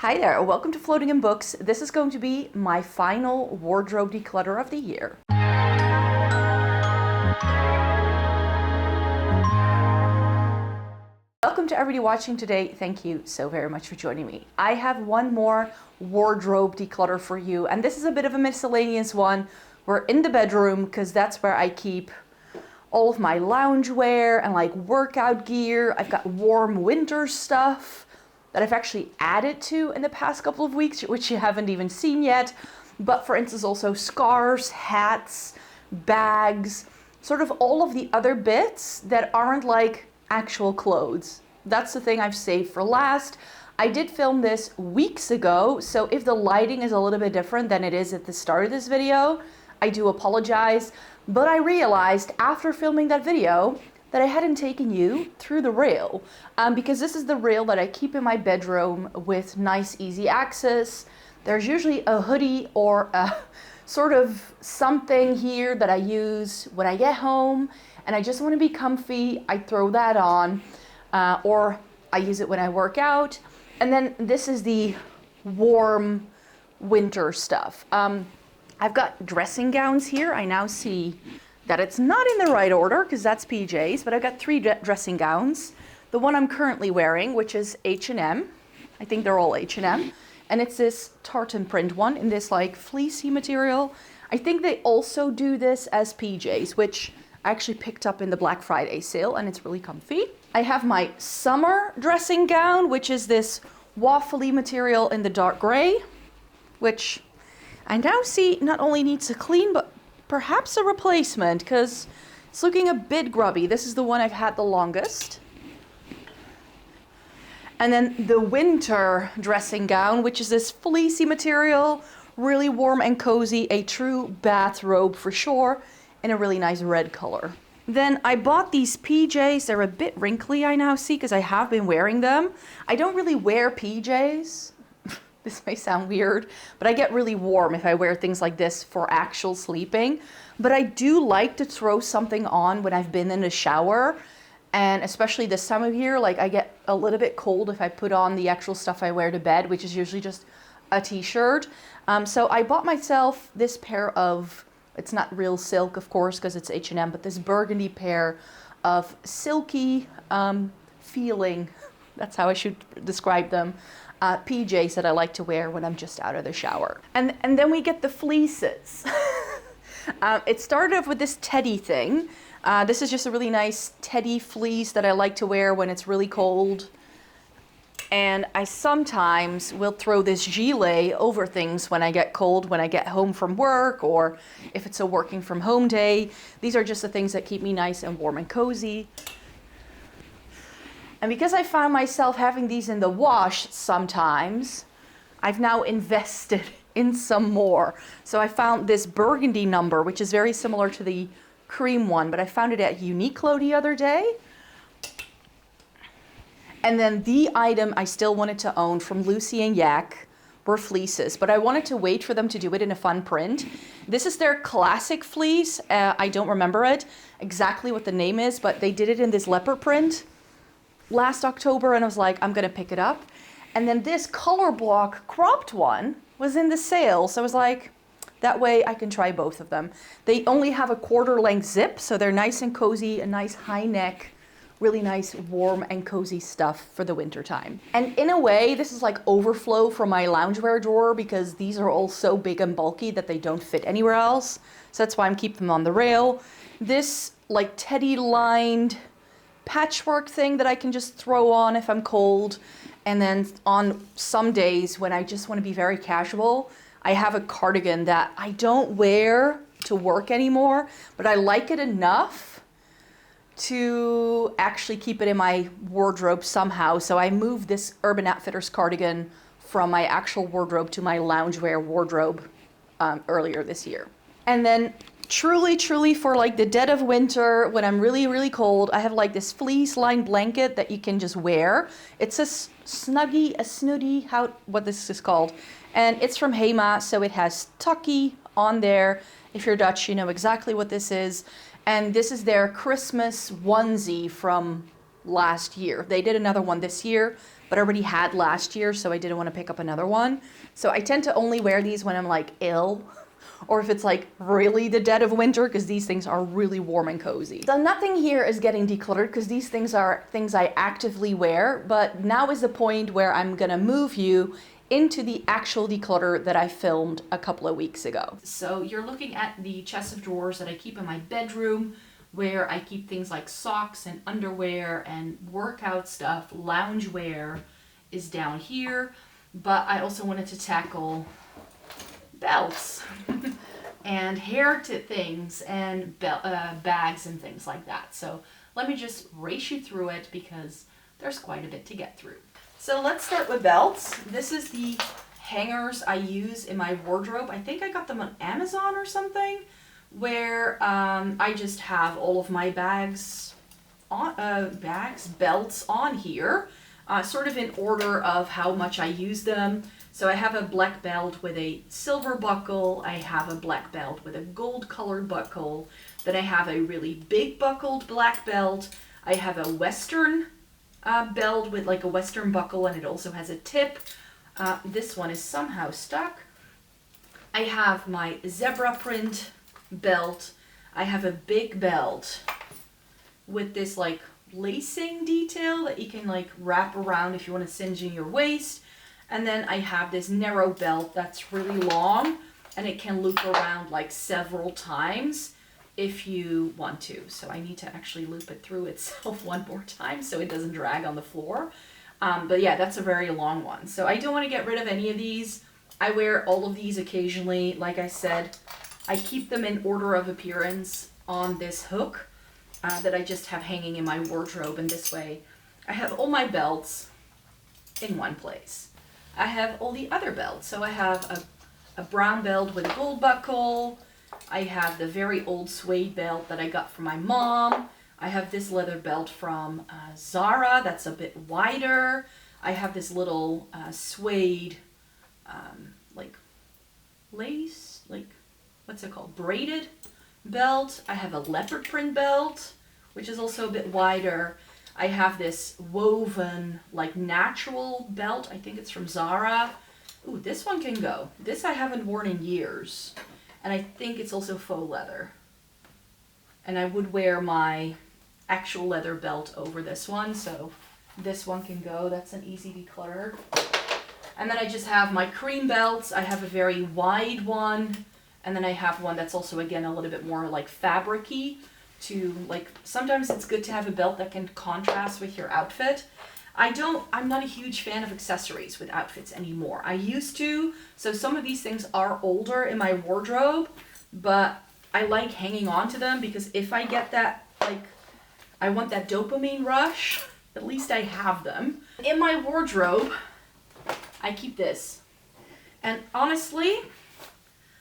Hi there, welcome to Floating in Books. This is going to be my final wardrobe declutter of the year. Welcome to everybody watching today. Thank you so very much for joining me. I have one more wardrobe declutter for you, and this is a bit of a miscellaneous one. We're in the bedroom because that's where I keep all of my loungewear and like workout gear. I've got warm winter stuff that I've actually added to in the past couple of weeks, which you haven't even seen yet. But for instance, also scarves, hats, bags, sort of all of the other bits that aren't like actual clothes. That's the thing I've saved for last. I did film this weeks ago, so if the lighting is a little bit different than it is at the start of this video, I do apologize. But I realized after filming that video that I hadn't taken you through the rail, because this is the rail that I keep in my bedroom with nice easy access. There's usually a hoodie or a sort of something here that I use when I get home and I just want to be comfy. I throw that on, or I use it when I work out. And then this is the warm winter stuff. I've got dressing gowns here. I now see that it's not in the right order because that's PJs, but I've got three dressing gowns. The one I'm currently wearing, which is H&M. I think they're all H&M. And it's this tartan print one in this like fleecy material. I think they also do this as PJs, which I actually picked up in the Black Friday sale, and it's really comfy. I have my summer dressing gown, which is this waffly material in the dark gray, which I now see not only needs a clean, but perhaps a replacement because it's looking a bit grubby. This is the one I've had the longest. And then the winter dressing gown, which is this fleecy material, really warm and cozy, a true bathrobe for sure, in a really nice red color. Then I bought these PJs. They're a bit wrinkly, I now see, because I have been wearing them. I don't really wear PJs. This may sound weird, but I get really warm if I wear things like this for actual sleeping. But I do like to throw something on when I've been in the shower. And especially this time of year, like I get a little bit cold if I put on the actual stuff I wear to bed, which is usually just a t-shirt. So I bought myself this pair of, it's not real silk, of course, because it's H&M, but this burgundy pair of silky feeling, that's how I should describe them, PJs that I like to wear when I'm just out of the shower. And then we get the fleeces. It started off with this teddy thing. This is just a really nice teddy fleece that I like to wear when it's really cold. And I sometimes will throw this gilet over things when I get cold, when I get home from work, or if it's a working from home day. These are just the things that keep me nice and warm and cozy. And because I found myself having these in the wash sometimes, I've now invested in some more. So I found this burgundy number, which is very similar to the cream one, but I found it at Uniqlo the other day. And then the item I still wanted to own from Lucy and Yak were fleeces, but I wanted to wait for them to do it in a fun print. This is their classic fleece. I don't remember it exactly what the name is, but they did it in this leopard print last October, and I was like, I'm gonna pick it up. And then this color block cropped one was in the sale, so I was like, that way I can try both of them. They only have a quarter length zip, so they're nice and cozy, a nice high neck, really nice warm and cozy stuff for the winter time. And in a way, this is like overflow from my loungewear drawer because these are all so big and bulky that they don't fit anywhere else. So that's why I'm keeping them on the rail. This like teddy lined patchwork thing that I can just throw on if I'm cold. And then on some days when I just want to be very casual, I have a cardigan that I don't wear to work anymore, but I like it enough to actually keep it in my wardrobe somehow. So I moved this Urban Outfitters cardigan from my actual wardrobe to my loungewear wardrobe earlier this year. And then truly for like the dead of winter, when I'm really cold, I have like this fleece lined blanket that you can just wear. It's a snuggie, what this is called. And it's from Hema, so it has Tucky on there. If you're Dutch, you know exactly what this is. And this is their Christmas onesie from last year. They did another one this year, but I already had last year, so I didn't want to pick up another one. So I tend to only wear these when I'm like ill, or if it's like really the dead of winter, because these things are really warm and cozy. So nothing here is getting decluttered because these things are things I actively wear, but now is the point where I'm gonna move you into the actual declutter that I filmed a couple of weeks ago. So you're looking at the chest of drawers that I keep in my bedroom, where I keep things like socks and underwear and workout stuff. Loungewear is down here, but I also wanted to tackle belts and hair things and bags and things like that. So let me just race you through it because there's quite a bit to get through. So let's start with belts. This is the hangers I use in my wardrobe. I think I got them on Amazon or something, where I just have all of my belts on here, sort of in order of how much I use them. So I have a black belt with a silver buckle. I have a black belt with a gold colored buckle. Then I have a really big buckled black belt. I have a Western belt with like a Western buckle, and it also has a tip. This one is somehow stuck. I have my zebra print belt. I have a big belt with this like lacing detail that you can like wrap around if you want to cinch in your waist. And then I have this narrow belt that's really long, and it can loop around like several times if you want to. So I need to actually loop it through itself one more time so it doesn't drag on the floor. But yeah, that's a very long one. So I don't want to get rid of any of these. I wear all of these occasionally. Like I said, I keep them in order of appearance on this hook that I just have hanging in my wardrobe. And this way I have all my belts in one place. I have all the other belts. So I have a brown belt with a gold buckle. I have the very old suede belt that I got from my mom. I have this leather belt from Zara that's a bit wider. I have this little suede like lace, like what's it called? Braided belt. I have a leopard print belt, which is also a bit wider. I have this woven like natural belt. I think it's from Zara. Ooh, this one can go. This I haven't worn in years. And I think it's also faux leather. And I would wear my actual leather belt over this one, so this one can go. That's an easy declutter. And then I just have my cream belts. I have a very wide one. And then I have one that's also, again, a little bit more like fabric-y to like, sometimes it's good to have a belt that can contrast with your outfit. I'm not a huge fan of accessories with outfits anymore. I used to, so some of these things are older in my wardrobe, but I like hanging on to them because if I get that, like, I want that dopamine rush, at least I have them. In my wardrobe, I keep this. And honestly,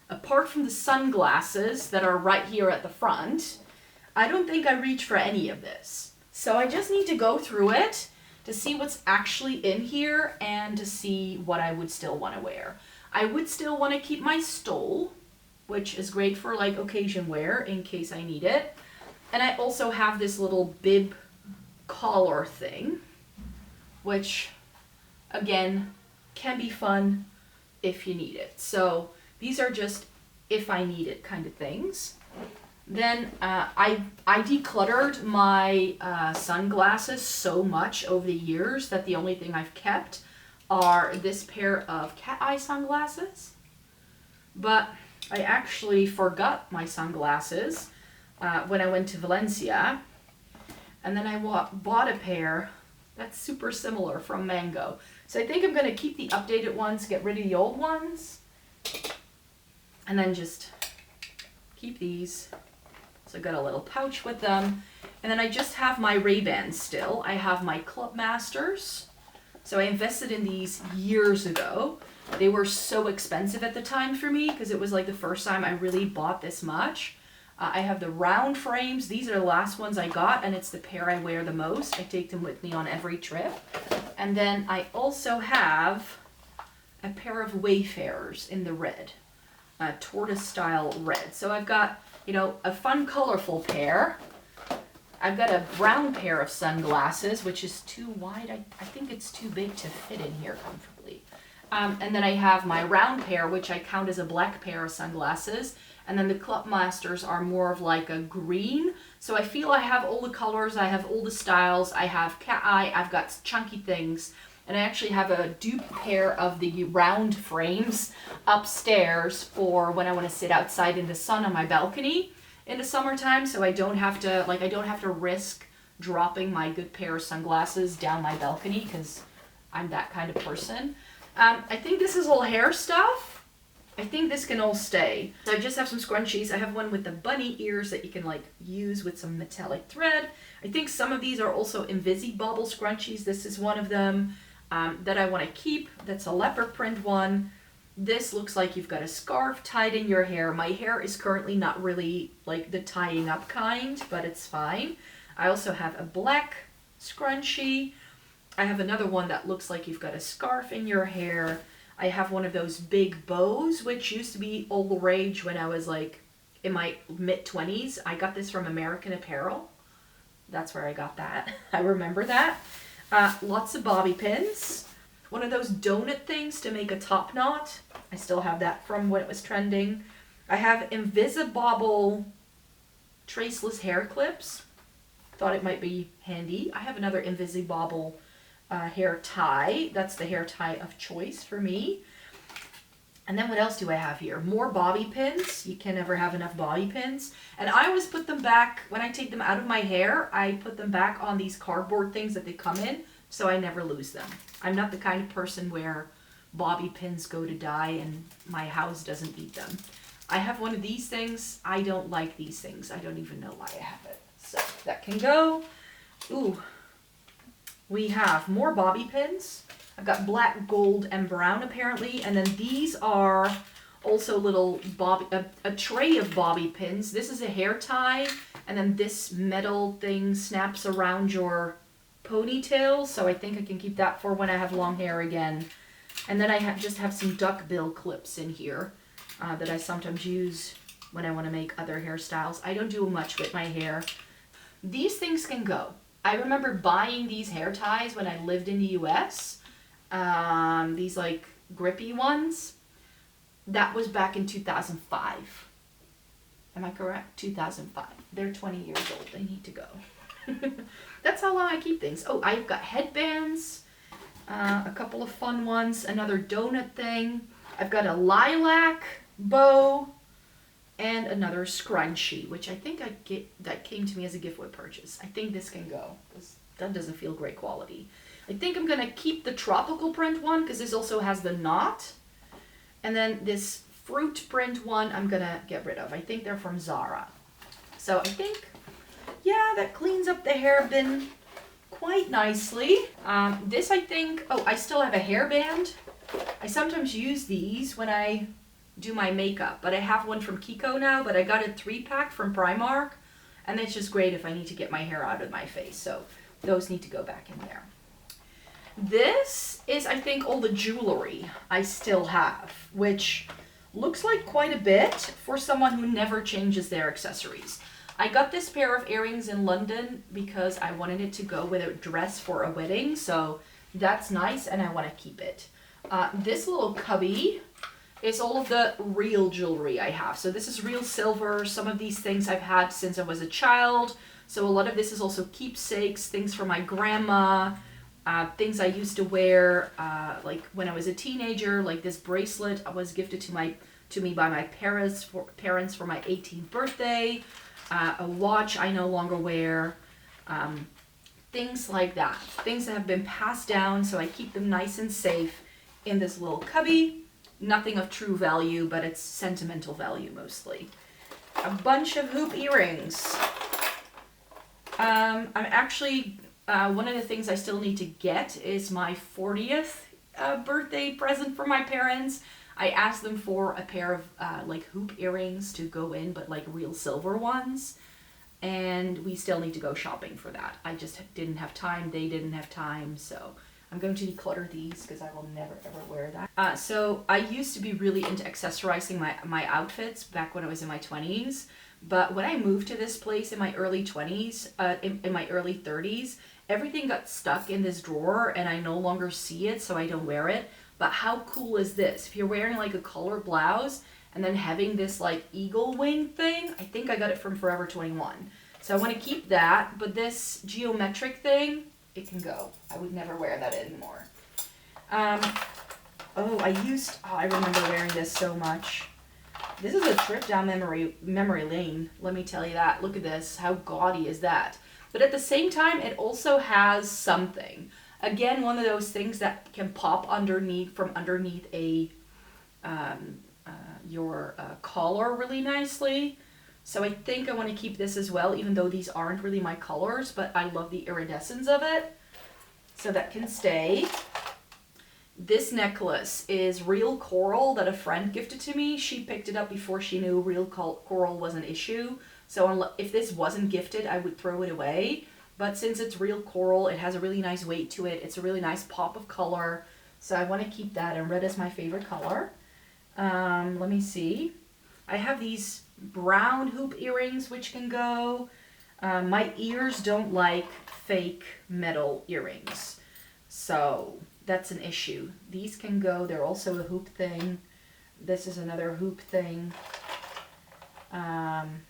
apart from the sunglasses that are right here at the front, I don't think I reach for any of this. So I just need to go through it to see what's actually in here and to see what I would still want to wear. I would still want to keep my stole, which is great for like occasion wear in case I need it. And I also have this little bib collar thing, which again can be fun if you need it. So these are just if I need it kind of things. Then I decluttered my sunglasses so much over the years that the only thing I've kept are this pair of cat eye sunglasses. But I actually forgot my sunglasses when I went to Valencia. And then I bought a pair that's super similar from Mango. So I think I'm going to keep the updated ones, get rid of the old ones, and then just keep these. So I got a little pouch with them. And then I just have my Ray-Bans still. I have my Club Masters. So I invested in these years ago. They were so expensive at the time for me because it was like the first time I really bought this much. I have the round frames. These are the last ones I got, and it's the pair I wear the most. I take them with me on every trip. And then I also have a pair of Wayfarers in the red, tortoise style red. So I've got, you know, a fun, colorful pair. I've got a brown pair of sunglasses, which is too wide. I think it's too big to fit in here comfortably. And then I have my round pair, which I count as a black pair of sunglasses. And then the Clubmasters are more of like a green. So I feel I have all the colors, I have all the styles, I have cat eye, I've got chunky things. And I actually have a dupe pair of the round frames upstairs for when I want to sit outside in the sun on my balcony in the summertime. So I don't have to risk dropping my good pair of sunglasses down my balcony because I'm that kind of person. I think this is all hair stuff. I think this can all stay. So I just have some scrunchies. I have one with the bunny ears that you can like use with some metallic thread. I think some of these are also Invisibobble scrunchies. This is one of them that I want to keep. That's a leopard print one. This looks like you've got a scarf tied in your hair. My hair is currently not really like the tying up kind, but it's fine. I also have a black scrunchie. I have another one that looks like you've got a scarf in your hair. I have one of those big bows, which used to be all the rage when I was like in my mid-20s. I got this from American Apparel. That's where I got that. I remember that. Lots of bobby pins. One of those donut things to make a top knot. I still have that from when it was trending. I have Invisibobble traceless hair clips. Thought it might be handy. I have another Invisibobble hair tie. That's the hair tie of choice for me. And then what else do I have here? More bobby pins. You can never have enough bobby pins. And I always put them back, when I take them out of my hair, I put them back on these cardboard things that they come in, so I never lose them. I'm not the kind of person where bobby pins go to die and my house doesn't eat them. I have one of these things. I don't like these things. I don't even know why I have it. So that can go. Ooh. We have more bobby pins. I've got black, gold, and brown apparently. And then these are also little a tray of bobby pins. This is a hair tie. And then this metal thing snaps around your ponytail. So I think I can keep that for when I have long hair again. And then I just have some duckbill clips in here that I sometimes use when I want to make other hairstyles. I don't do much with my hair. These things can go. I remember buying these hair ties when I lived in the US. These like grippy ones. That was back in 2005. Am I correct? 2005. They're 20 years old. They need to go. That's how long I keep things. Oh, I've got headbands. A couple of fun ones. Another donut thing. I've got a lilac bow. And another scrunchie, which I think that came to me as a gift with purchase. I think this can go. That doesn't feel great quality. I think I'm going to keep the tropical print one because this also has the knot. And then this fruit print one I'm going to get rid of. I think they're from Zara. So I think, yeah, that cleans up the hair bin quite nicely. This I think, oh, I still have a hairband. I sometimes use these when I do my makeup, but I have one from Kiko now, but I got a 3-pack from Primark, and it's just great if I need to get my hair out of my face, so those need to go back in there. This is, I think, all the jewelry I still have, which looks like quite a bit for someone who never changes their accessories. I got this pair of earrings in London because I wanted it to go with a dress for a wedding, so that's nice, and I want to keep it. This little cubby is all of the real jewelry I have. So this is real silver. Some of these things I've had since I was a child. So a lot of this is also keepsakes, things from my grandma, things I used to wear like when I was a teenager, like this bracelet was gifted to me by my parents for my 18th birthday. A watch I no longer wear. Things like that. Things that have been passed down, so I keep them nice and safe in this little cubby. Nothing of true value, but it's sentimental value mostly. A bunch of hoop earrings. I'm actually, one of the things I still need to get is my 40th birthday present for my parents. I asked them for a pair of like hoop earrings to go in, but like real silver ones. And we still need to go shopping for that. I just didn't have time. They didn't have time, so I'm going to declutter these because I will never ever wear that. So I used to be really into accessorizing my outfits back when I was in my 20s, But when I moved to this place in my early 20s, in my early 30s, everything got stuck in this drawer and I no longer see it, so I don't wear it. But how cool is this? If you're wearing like a collar blouse and then having this like eagle wing thing, I think I got it from Forever 21. So I want to keep that, but this geometric thing, it can go. I would never wear that anymore. I remember wearing this so much. This is a trip down memory lane, let me tell you that. Look at this, how gaudy is that? But at the same time, it also has something. Again, one of those things that can pop underneath your collar really nicely. So I think I want to keep this as well, even though these aren't really my colors, but I love the iridescence of it. So that can stay. This necklace is real coral that a friend gifted to me. She picked it up before she knew real coral was an issue. So if this wasn't gifted, I would throw it away. But since it's real coral, it has a really nice weight to it. It's a really nice pop of color. So I want to keep that, and red is my favorite color. Let me see. I have these brown hoop earrings which can go. My ears don't like fake metal earrings. So that's an issue. These can go. They're also a hoop thing. This is another hoop thing.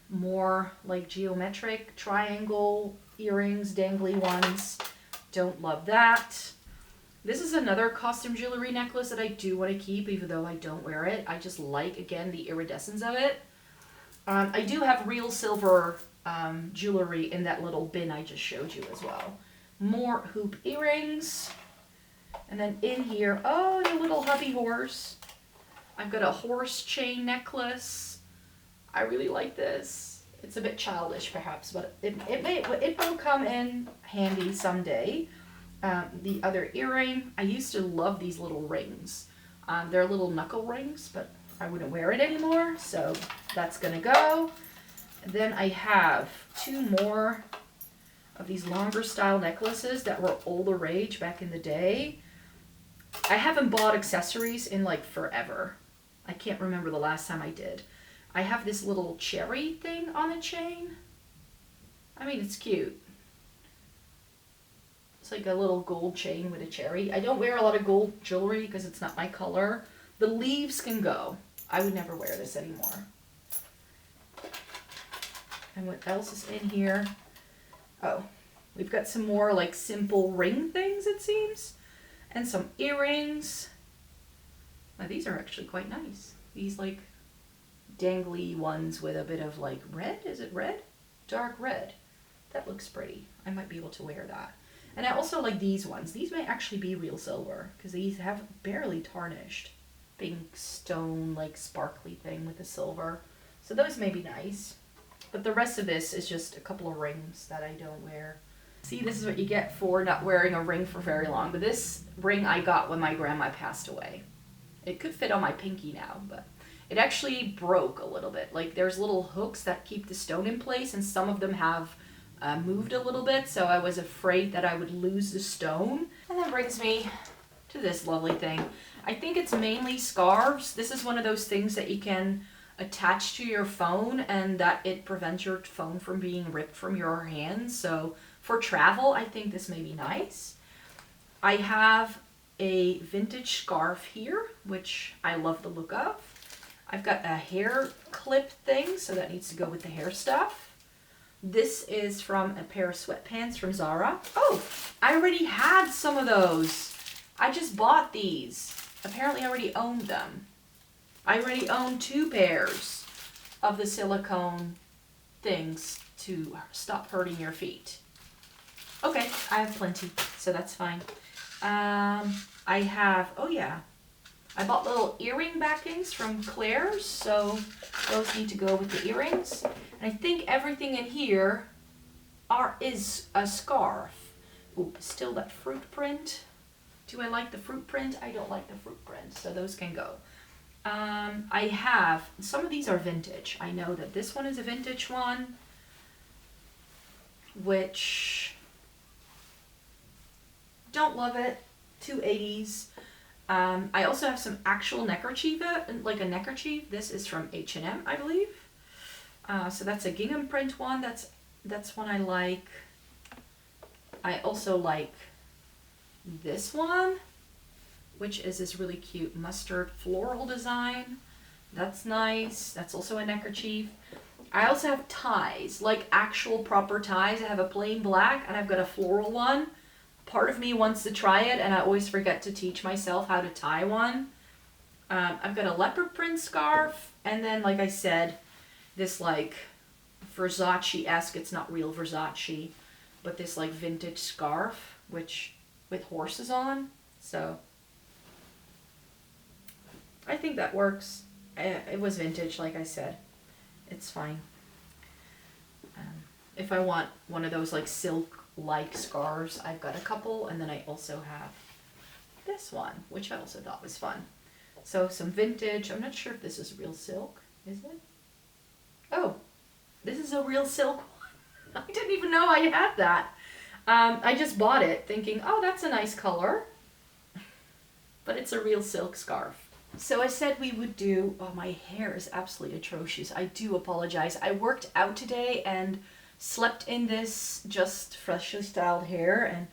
More like geometric triangle earrings, dangly ones. Don't love that. This is another costume jewelry necklace that I do want to keep, even though I don't wear it. I just like, again, the iridescence of it. I do have real silver jewelry in that little bin I just showed you as well. More hoop earrings. And then in here, oh, the little hubby horse. I've got a horse chain necklace. I really like this. It's a bit childish perhaps, but it will come in handy someday. The other earring, I used to love these little rings. They're little knuckle rings, but I wouldn't wear it anymore, so that's gonna go. And then I have two more of these longer style necklaces that were all the rage back in the day. I haven't bought accessories in like forever. I can't remember the last time I did. I have this little cherry thing on a chain. I mean, it's cute. It's like a little gold chain with a cherry. I don't wear a lot of gold jewelry because it's not my color. The leaves can go. I would never wear this anymore. And what else is in here? Oh, we've got some more like simple ring things, it seems. And some earrings. Now these are actually quite nice. These like dangly ones with a bit of like red. Is it red? Dark red. That looks pretty. I might be able to wear that. And I also like these ones. These may actually be real silver because these have barely tarnished. Pink stone like sparkly thing with the silver. So those may be nice. But the rest of this is just a couple of rings that I don't wear. See, this is what you get for not wearing a ring for very long. But this ring I got when my grandma passed away. It could fit on my pinky now, but it actually broke a little bit. Like there's little hooks that keep the stone in place, and some of them have moved a little bit, so I was afraid that I would lose the stone. And that brings me to this lovely thing. I think it's mainly scarves. This is one of those things that you can attach to your phone and that it prevents your phone from being ripped from your hands. So for travel, I think this may be nice. I have a vintage scarf here, which I love the look of. I've got a hair clip thing, so that needs to go with the hair stuff. This is from a pair of sweatpants from Zara. Oh, I already had some of those. I just bought these. Apparently I already owned them. I already own 2 pairs of the silicone things to stop hurting your feet. Okay, I have plenty, so that's fine. I have, oh yeah, I bought little earring backings from Claire's, so those need to go with the earrings. And I think everything in here is a scarf. Ooh, still that fruit print. Do I like the fruit print? I don't like the fruit print, so those can go. I have, some of these are vintage. I know that this one is a vintage one, which, don't love it, 280s. I also have some actual neckerchief, like a neckerchief. This is from H&M, I believe. So that's a gingham print one. That's one I like. I also like this one, which is this really cute mustard floral design. That's nice. That's also a neckerchief. I also have ties, like actual proper ties. I have a plain black and I've got a floral one. Part of me wants to try it and I always forget to teach myself how to tie one. I've got a leopard print scarf, and then, like I said, this like Versace-esque, it's not real Versace, but this like vintage scarf, which with horses on. So I think that works. It was vintage, like I said. It's fine. If I want one of those like silk-like scarves, I've got a couple, and then I also have this one, which I also thought was fun. So some vintage. I'm not sure if this is real silk. Is it? Oh, this is a real silk one. I didn't even know I had that. I just bought it thinking, oh, that's a nice color. But it's a real silk scarf. So I said we would do, oh, my hair is absolutely atrocious. I do apologize. I worked out today and slept in this just freshly styled hair, and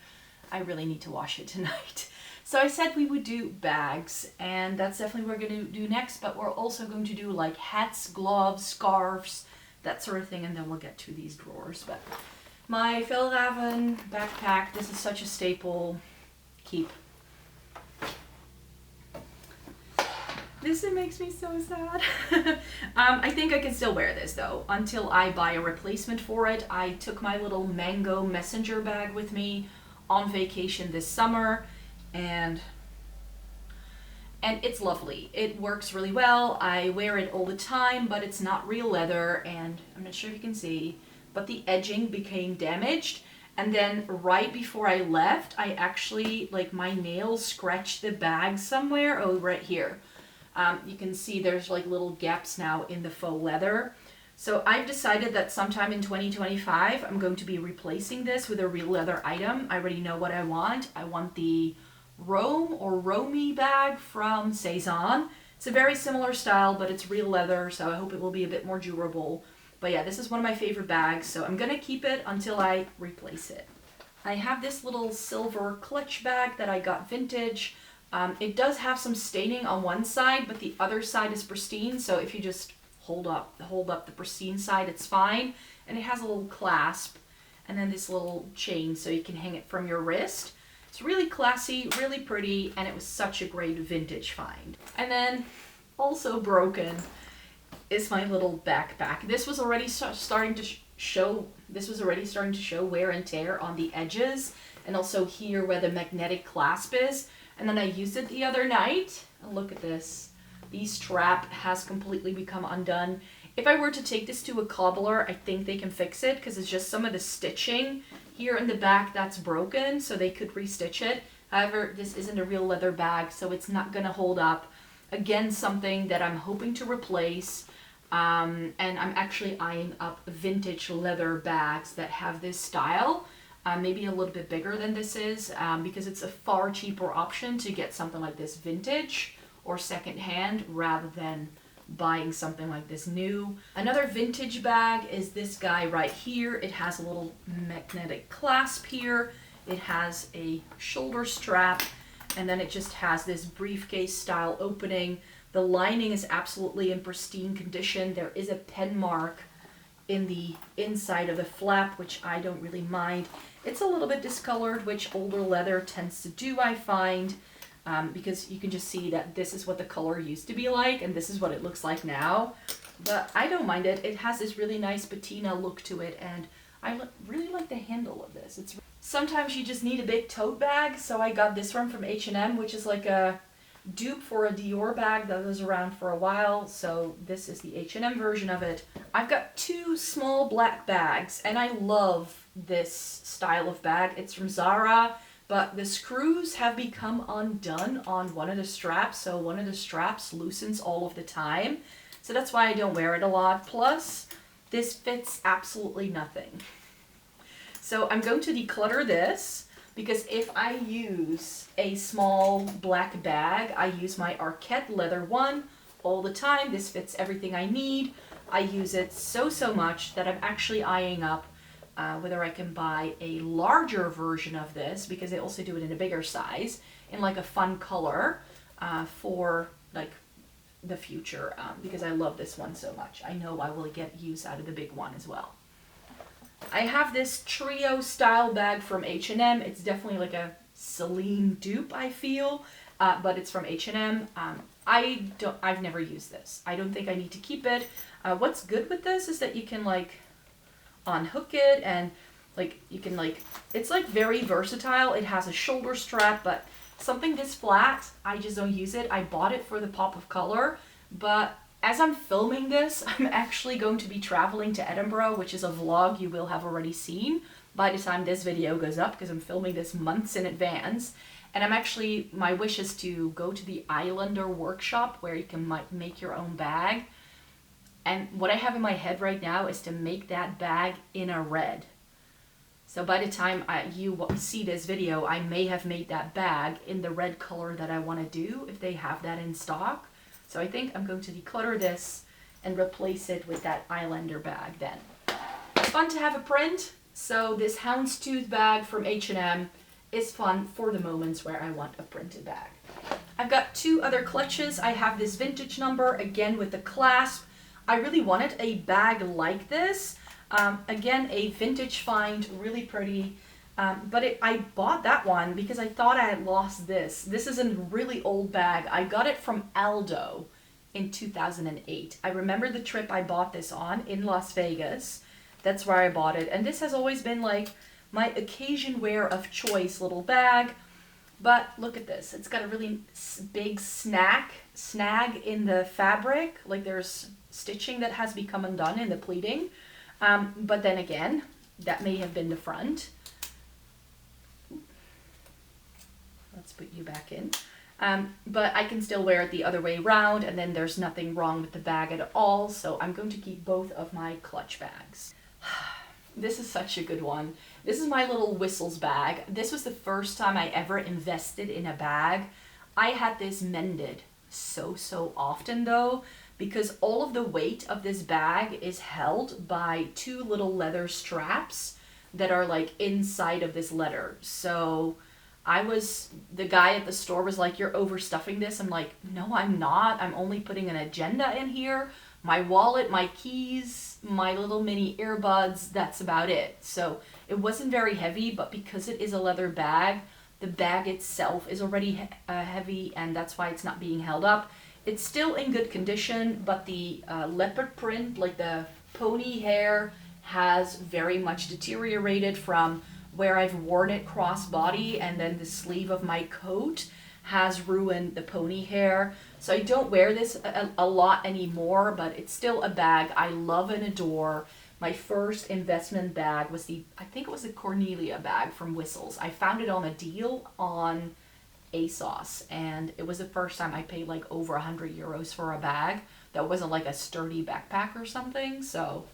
I really need to wash it tonight. So I said we would do bags, and that's definitely what we're going to do next, but we're also going to do like hats, gloves, scarves, that sort of thing, and then we'll get to these drawers. But my Fjällräven backpack, this is such a staple. Keep. This makes me so sad. I think I can still wear this though, until I buy a replacement for it. I took my little mango messenger bag with me on vacation this summer, and it's lovely. It works really well. I wear it all the time, but it's not real leather, and I'm not sure if you can see, but the edging became damaged. And then right before I left, I actually, like, my nails scratched the bag somewhere. Oh, right here. You can see there's like little gaps now in the faux leather. So I've decided that sometime in 2025, I'm going to be replacing this with a real leather item. I already know what I want. I want the Rome or Romy bag from Cezanne. It's a very similar style, but it's real leather, so I hope it will be a bit more durable. But yeah, this is one of my favorite bags, so I'm gonna keep it until I replace it. I have this little silver clutch bag that I got vintage. It does have some staining on one side, but the other side is pristine, so if you just hold up the pristine side, it's fine. And it has a little clasp and then this little chain so you can hang it from your wrist. It's really classy, really pretty, and it was such a great vintage find. And then also broken is my little backpack. This was already starting to show wear and tear on the edges, and also here where the magnetic clasp is. And then I used it the other night. And look at this. The strap has completely become undone. If I were to take this to a cobbler, I think they can fix it, because it's just some of the stitching here in the back that's broken, so they could restitch it. However, this isn't a real leather bag, so it's not gonna hold up. Again, something that I'm hoping to replace. And I'm actually eyeing up vintage leather bags that have this style. Maybe a little bit bigger than this is, because it's a far cheaper option to get something like this vintage or secondhand rather than buying something like this new. Another vintage bag is this guy right here. It has a little magnetic clasp here. It has a shoulder strap, and then it just has this briefcase style opening. The lining is absolutely in pristine condition. There is a pen mark in the inside of the flap, which I don't really mind. It's a little bit discolored, which older leather tends to do, I find, because you can just see that this is what the color used to be like, and this is what it looks like now. But I don't mind it. It has this really nice patina look to it, and I really like the handle of this. Sometimes you just need a big tote bag, so I got this one from H&M, which is like a dupe for a Dior bag that was around for a while, so this is the H&M version of it. I've got two small black bags, and I love this style of bag. It's from Zara, but the screws have become undone on one of the straps, so one of the straps loosens all of the time, so that's why I don't wear it a lot. Plus, this fits absolutely nothing. So I'm going to declutter this, because if I use a small black bag, I use my Arquette leather one all the time. This fits everything I need. I use it so much that I'm actually eyeing up whether I can buy a larger version of this, because they also do it in a bigger size, in like a fun color for like the future, because I love this one so much. I know I will get use out of the big one as well. I have this trio style bag from H&M. It's definitely like a Celine dupe, I feel, but it's from H&M. I've never used this. I don't think I need to keep it. What's good with this is that you can like unhook it, and like you can like, it's like very versatile. It has a shoulder strap, but something this flat, I just don't use it. I bought it for the pop of color, but as I'm filming this, I'm actually going to be traveling to Edinburgh, which is a vlog you will have already seen by the time this video goes up, because I'm filming this months in advance. And I'm actually, my wish is to go to the Islander workshop where you can make your own bag. And what I have in my head right now is to make that bag in a red. So by the time you see this video, I may have made that bag in the red color that I want to do, if they have that in stock. So I think I'm going to declutter this and replace it with that Islander bag then. It's fun to have a print. So this houndstooth bag from H&M is fun for the moments where I want a printed bag. I've got two other clutches. I have this vintage number, again with the clasp. I really wanted a bag like this. Again, a vintage find, really pretty. But I bought that one because I thought I had lost this. This is a really old bag. I got it from Aldo in 2008. I remember the trip I bought this on in Las Vegas. That's where I bought it. And this has always been like my occasion wear of choice little bag. But look at this. It's got a really big snag in the fabric. Like there's stitching that has become undone in the pleating. But then again, that may have been the front. Let's put you back in. But I can still wear it the other way around, and then there's nothing wrong with the bag at all. So I'm going to keep both of my clutch bags. This is such a good one. This is my little whistles bag. This was the first time I ever invested in a bag. I had this mended so often though, because all of the weight of this bag is held by two little leather straps that are like inside of this leather. So the guy at the store was like, "You're overstuffing this." I'm like, "No, I'm not. I'm only putting an agenda in here. My wallet, my keys, my little mini earbuds, that's about it." So it wasn't very heavy, but because it is a leather bag, the bag itself is already heavy, and that's why it's not being held up. It's still in good condition, but the leopard print, like the pony hair, has very much deteriorated from where I've worn it crossbody, and then the sleeve of my coat has ruined the pony hair. So I don't wear this a lot anymore, but it's still a bag I love and adore. My first investment bag was I think it was the Cornelia bag from Whistles. I found it on a deal on ASOS, and it was the first time I paid like over 100 euros for a bag that wasn't like a sturdy backpack or something. So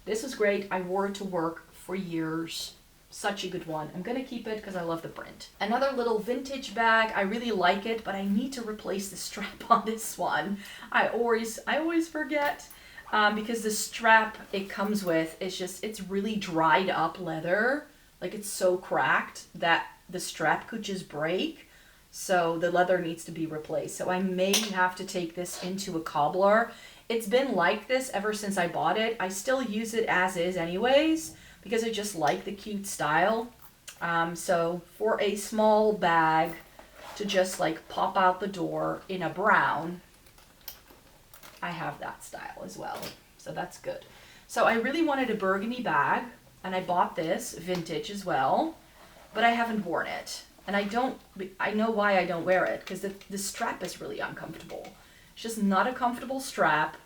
this was great. I wore it to work for years. Such a good one. I'm gonna keep it because I love the print. Another little vintage bag. I really like it, but I need to replace the strap on this one. I always forget because the strap it comes with is it's really dried up leather. Like it's so cracked that the strap could just break. So the leather needs to be replaced. So I may have to take this into a cobbler. It's been like this ever since I bought it. I still use it as is anyways, because I just like the cute style. So for a small bag to just like pop out the door in a brown, I have that style as well. So that's good. So I really wanted a burgundy bag, and I bought this vintage as well, but I haven't worn it. And I know why I don't wear it, because the strap is really uncomfortable. It's just not a comfortable strap.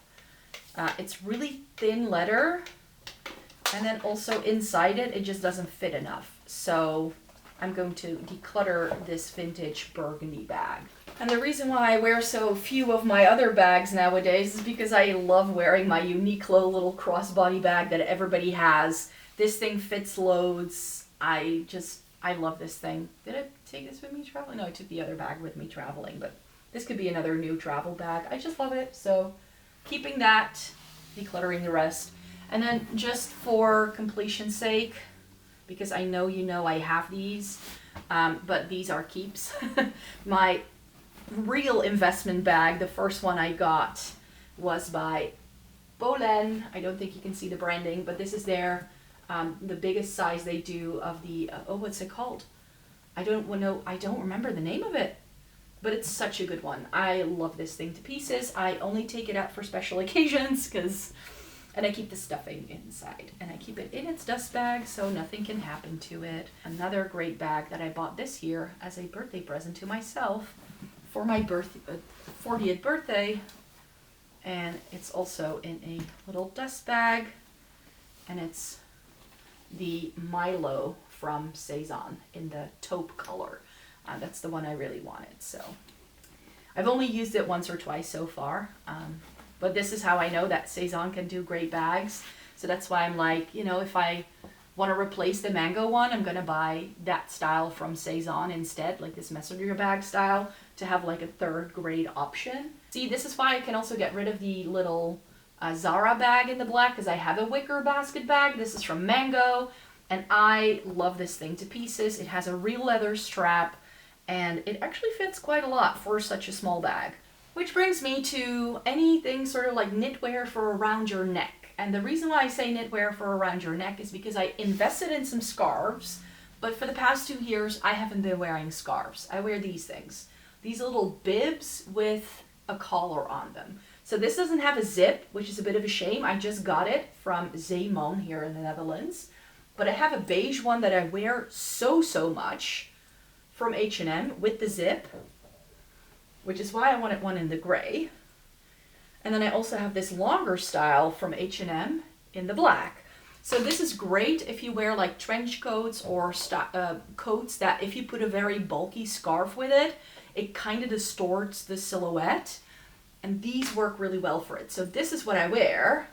It's really thin leather. And then also inside it just doesn't fit enough. So I'm going to declutter this vintage burgundy bag. And the reason why I wear so few of my other bags nowadays is because I love wearing my Uniqlo little crossbody bag that everybody has. This thing fits loads. I love this thing. Did I take this with me traveling? No, I took the other bag with me traveling, but This could be another new travel bag. I just love it. So keeping that, decluttering the rest. And then just for completion's sake, because I know you know I have these, but these are keeps. My real investment bag, the first one I got, was by Porcelain. I don't think you can see the branding, but this is their the biggest size they do of the oh, what's it called? I don't remember the name of it, but it's such a good one. I love this thing to pieces. I only take it out for special occasions and I keep the stuffing inside, and I keep it in its dust bag so nothing can happen to it. Another great bag that I bought this year as a birthday present to myself for my 40th birthday, and it's also in a little dust bag, and it's the Milo from Cezanne in the taupe color. That's the one I really wanted. So I've only used it once or twice so far, but this is how I know that Cezanne can do great bags. So that's why I'm like, you know, if I want to replace the mango one, I'm going to buy that style from Cezanne instead, like this messenger bag style, to have like a third grade option. See, this is why I can also get rid of the little Zara bag in the black, because I have a wicker basket bag. This is from Mango, and I love this thing to pieces. It has a real leather strap, and it actually fits quite a lot for such a small bag. Which brings me to anything sort of like knitwear for around your neck. And the reason why I say knitwear for around your neck is because I invested in some scarves, but for the past 2 years, I haven't been wearing scarves. I wear these things. These little bibs with a collar on them. So this doesn't have a zip, which is a bit of a shame. I just got it from Zeeman here in the Netherlands. But I have a beige one that I wear so much from H&M with the zip, which is why I wanted one in the gray. And then I also have this longer style from H&M in the black. So this is great if you wear like trench coats or coats that if you put a very bulky scarf with it, it kind of distorts the silhouette. And these work really well for it. So this is what I wear.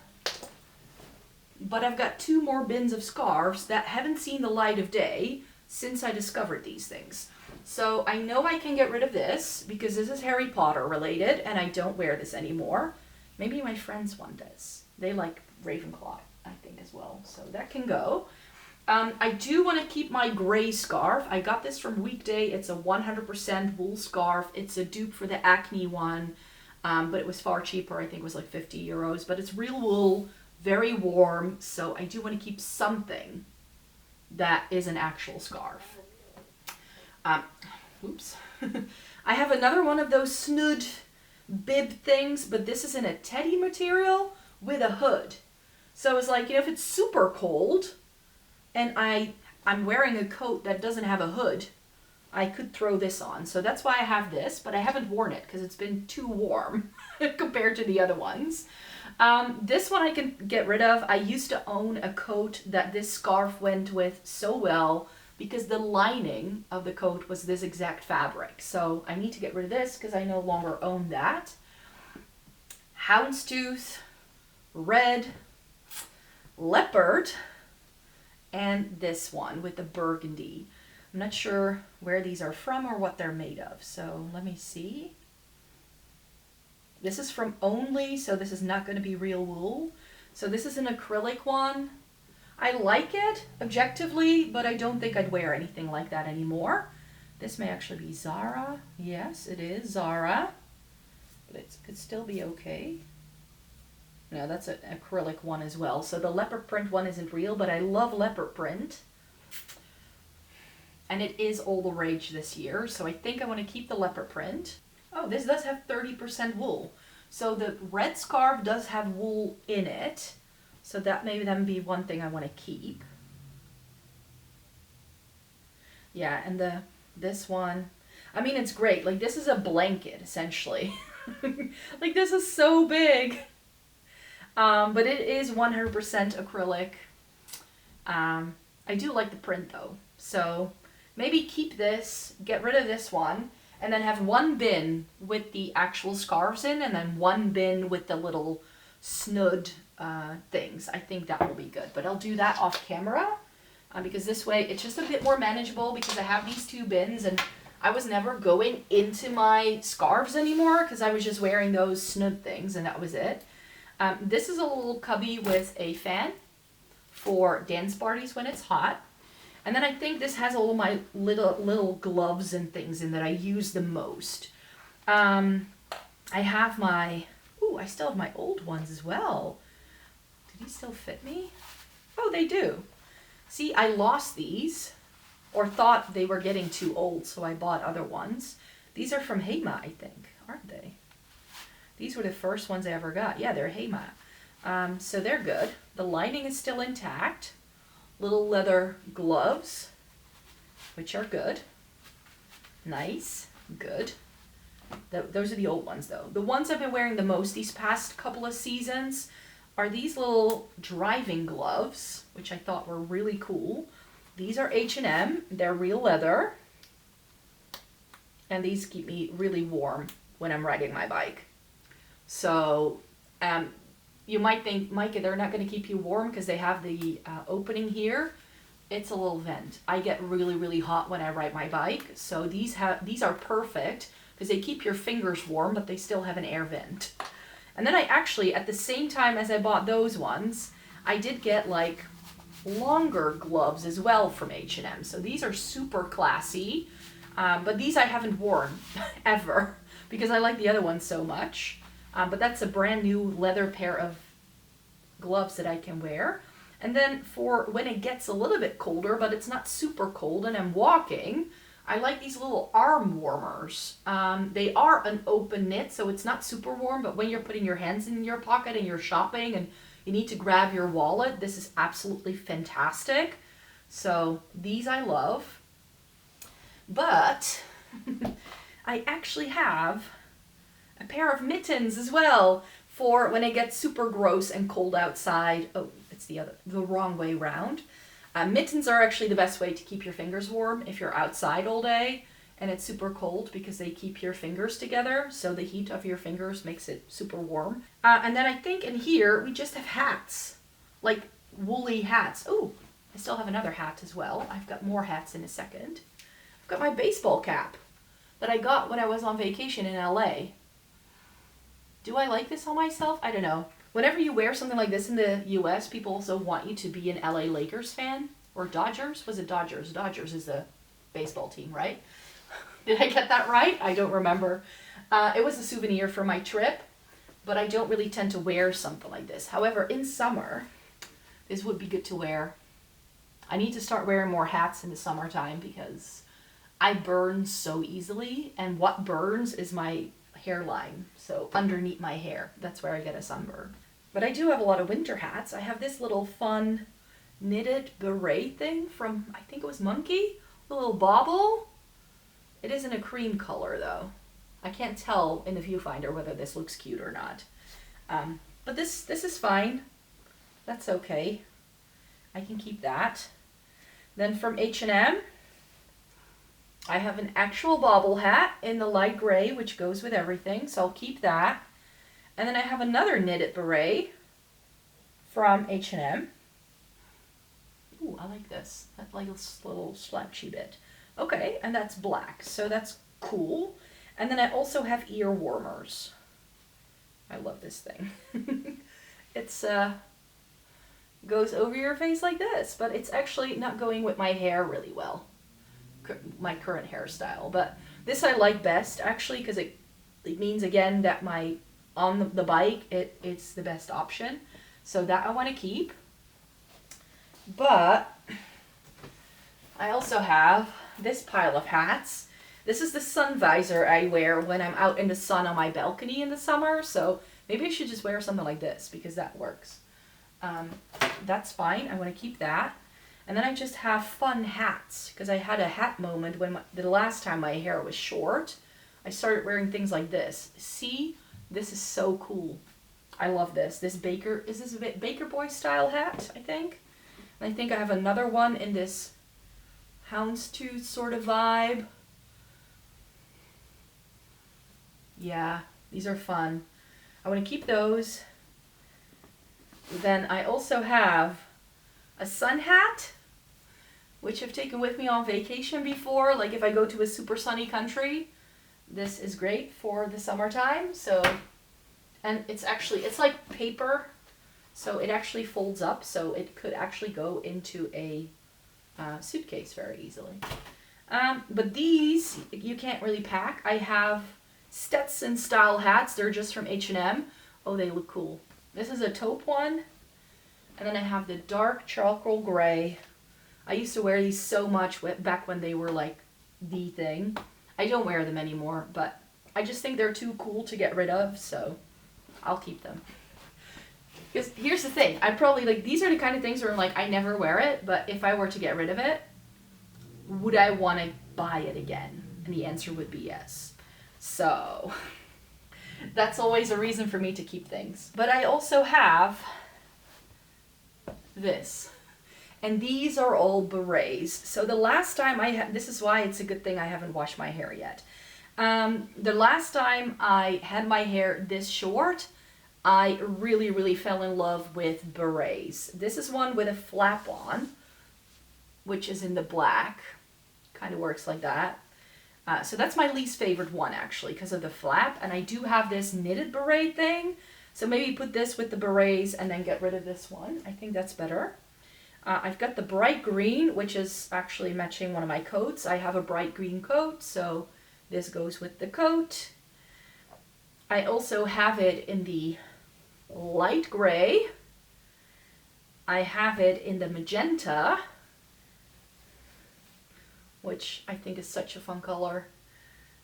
But I've got 2 more bins of scarves that haven't seen the light of day since I discovered these things. So I know I can get rid of this because this is Harry Potter related and I don't wear this anymore. Maybe my friend's one does. They like Ravenclaw, I think, as well. So that can go. I do want to keep my gray scarf. I got this from Weekday. It's a 100% wool scarf. It's a dupe for the Acne one, but it was far cheaper. I think it was like 50 euros, but it's real wool, very warm. So I do want to keep something that is an actual scarf. Oops. I have another one of those snood bib things, but this is in a teddy material with a hood. So it's like, you know, if it's super cold and I'm wearing a coat that doesn't have a hood, I could throw this on. So that's why I have this, but I haven't worn it because it's been too warm compared to the other ones. This one I can get rid of. I used to own a coat that this scarf went with so well because the lining of the coat was this exact fabric. So I need to get rid of this because I no longer own that. Houndstooth, red, leopard, and this one with the burgundy. I'm not sure where these are from or what they're made of. So let me see. This is from Only, so this is not going to be real wool. So this is an acrylic one. I like it objectively, but I don't think I'd wear anything like that anymore. This may actually be Zara. Yes, it is Zara, but it could still be okay. No, that's an acrylic one as well. So the leopard print one isn't real, but I love leopard print. And it is all the rage this year, so I think I want to keep the leopard print. Oh, this does have 30% wool. So the red scarf does have wool in it. So that may then be one thing I want to keep. Yeah, and this one, I mean, it's great. Like, this is a blanket, essentially. Like, this is so big. But it is 100% acrylic. I do like the print, though. So maybe keep this, get rid of this one, and then have one bin with the actual scarves in, and then one bin with the little snood things. I think that will be good, but I'll do that off camera because this way it's just a bit more manageable because I have these 2 bins and I was never going into my scarves anymore because I was just wearing those snood things and that was it. This is a little cubby with a fan for dance parties when it's hot. And then I think this has all my little gloves and things in that I use the most. I have my, I still have my old ones as well. Do these still fit me? Oh, they do. See, I lost these or thought they were getting too old, so I bought other ones. These are from Hema, I think, aren't they? These were the first ones I ever got. Yeah, they're Hema. So they're good. The lining is still intact. Little leather gloves, which are good. Nice, good. Those are the old ones though. The ones I've been wearing the most these past couple of seasons are these little driving gloves, which I thought were really cool. These are H&M, they're real leather. And these keep me really warm when I'm riding my bike. So, you might think, Micah, they're not going to keep you warm because they have the opening here. It's a little vent. I get really, really hot when I ride my bike. So these are perfect because they keep your fingers warm, but they still have an air vent. And then I actually, at the same time as I bought those ones, I did get like longer gloves as well from H&M. So these are super classy, but these I haven't worn ever because I like the other ones so much. But that's a brand new leather pair of gloves that I can wear. And then for when it gets a little bit colder, but it's not super cold and I'm walking, I like these little arm warmers. They are an open knit, so it's not super warm, but when you're putting your hands in your pocket and you're shopping and you need to grab your wallet, this is absolutely fantastic. So these I love. But I actually have a pair of mittens as well for when it gets super gross and cold outside. Oh, it's the wrong way round. Mittens are actually the best way to keep your fingers warm if you're outside all day and it's super cold because they keep your fingers together. So the heat of your fingers makes it super warm. And then I think in here we just have hats, like woolly hats. Oh, I still have another hat as well. I've got more hats in a second. I've got my baseball cap that I got when I was on vacation in LA. Do I like this on myself? I don't know. Whenever you wear something like this in the US, people also want you to be an LA Lakers fan. Or Dodgers? Was it Dodgers? Dodgers is the baseball team, right? Did I get that right? I don't remember. It was a souvenir for my trip, but I don't really tend to wear something like this. However, in summer, this would be good to wear. I need to start wearing more hats in the summertime because I burn so easily, and what burns is my hairline, so underneath my hair. That's where I get a sunburn. But I do have a lot of winter hats. I have this little fun knitted beret thing from, I think it was Monkey, a little bauble. It isn't a cream color though. I can't tell in the viewfinder whether this looks cute or not. But this is fine. That's okay. I can keep that. Then from H&M, I have an actual bobble hat in the light gray, which goes with everything, so I'll keep that. And then I have another knitted beret from H&M. Ooh, I like this. That like little slouchy bit. Okay, and that's black, so that's cool. And then I also have ear warmers. I love this thing. It's goes over your face like this, but it's actually not going with my hair really well. My current hairstyle, but this I like best actually because it means again that on the bike it's the best option, so that I want to keep. But I also have this pile of hats. This is the sun visor I wear when I'm out in the sun on my balcony in the summer, so maybe I should just wear something like this because that works. That's fine. I want to keep that. And then I just have fun hats because I had a hat moment when the last time my hair was short. I started wearing things like this. See, this is so cool. I love this. Is this a Baker Boy style hat, I think? And I think I have another one in this houndstooth sort of vibe. Yeah, these are fun. I want to keep those. Then I also have a sun hat which I've taken with me on vacation before. Like if I go to a super sunny country, this is great for the summertime. So, and it's like paper, so it actually folds up, so it could actually go into a suitcase very easily. But these, you can't really pack. I have Stetson style hats. They're just from H&M. Oh, they look cool. This is a taupe one. And then I have the dark charcoal gray. I used to wear these so much back when they were like the thing. I don't wear them anymore, but I just think they're too cool to get rid of, so I'll keep them. Because here's the thing, I probably, like, these are the kind of things where I'm like, I never wear it, but if I were to get rid of it, would I want to buy it again? And the answer would be yes. So that's always a reason for me to keep things. But I also have this. And these are all berets. So the last time this is why it's a good thing I haven't washed my hair yet. The last time I had my hair this short, I really, really fell in love with berets. This is one with a flap on, which is in the black. Kind of works like that. So that's my least favorite one, actually, because of the flap. And I do have this knitted beret thing. So maybe put this with the berets and then get rid of this one. I think that's better. I've got the bright green, which is actually matching one of my coats. I have a bright green coat, so this goes with the coat. I also have it in the light gray. I have it in the magenta, which I think is such a fun color.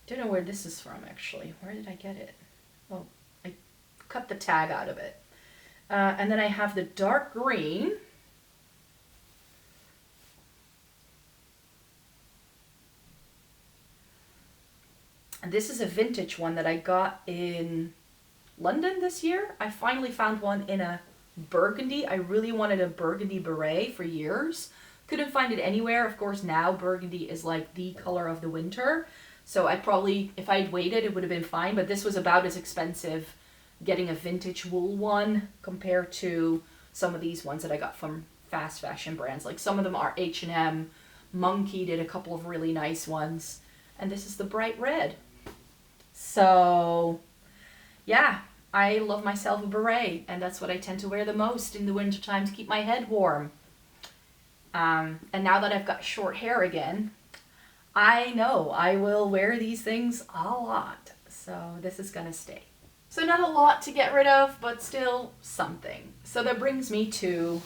Don't know where this is from, actually. Where did I get it? Oh, I cut the tag out of it. And then I have the dark green. And this is a vintage one that I got in London this year. I finally found one in a burgundy. I really wanted a burgundy beret for years. Couldn't find it anywhere. Of course, now burgundy is like the color of the winter. So I probably, if I'd waited, it would have been fine. But this was about as expensive getting a vintage wool one compared to some of these ones that I got from fast fashion brands. Like some of them are H&M. Monkey did a couple of really nice ones. And this is the bright red. So, yeah, I love myself a beret, and that's what I tend to wear the most in the wintertime to keep my head warm. And now that I've got short hair again, I know I will wear these things a lot. So this is gonna stay. So not a lot to get rid of, but still something. So that brings me to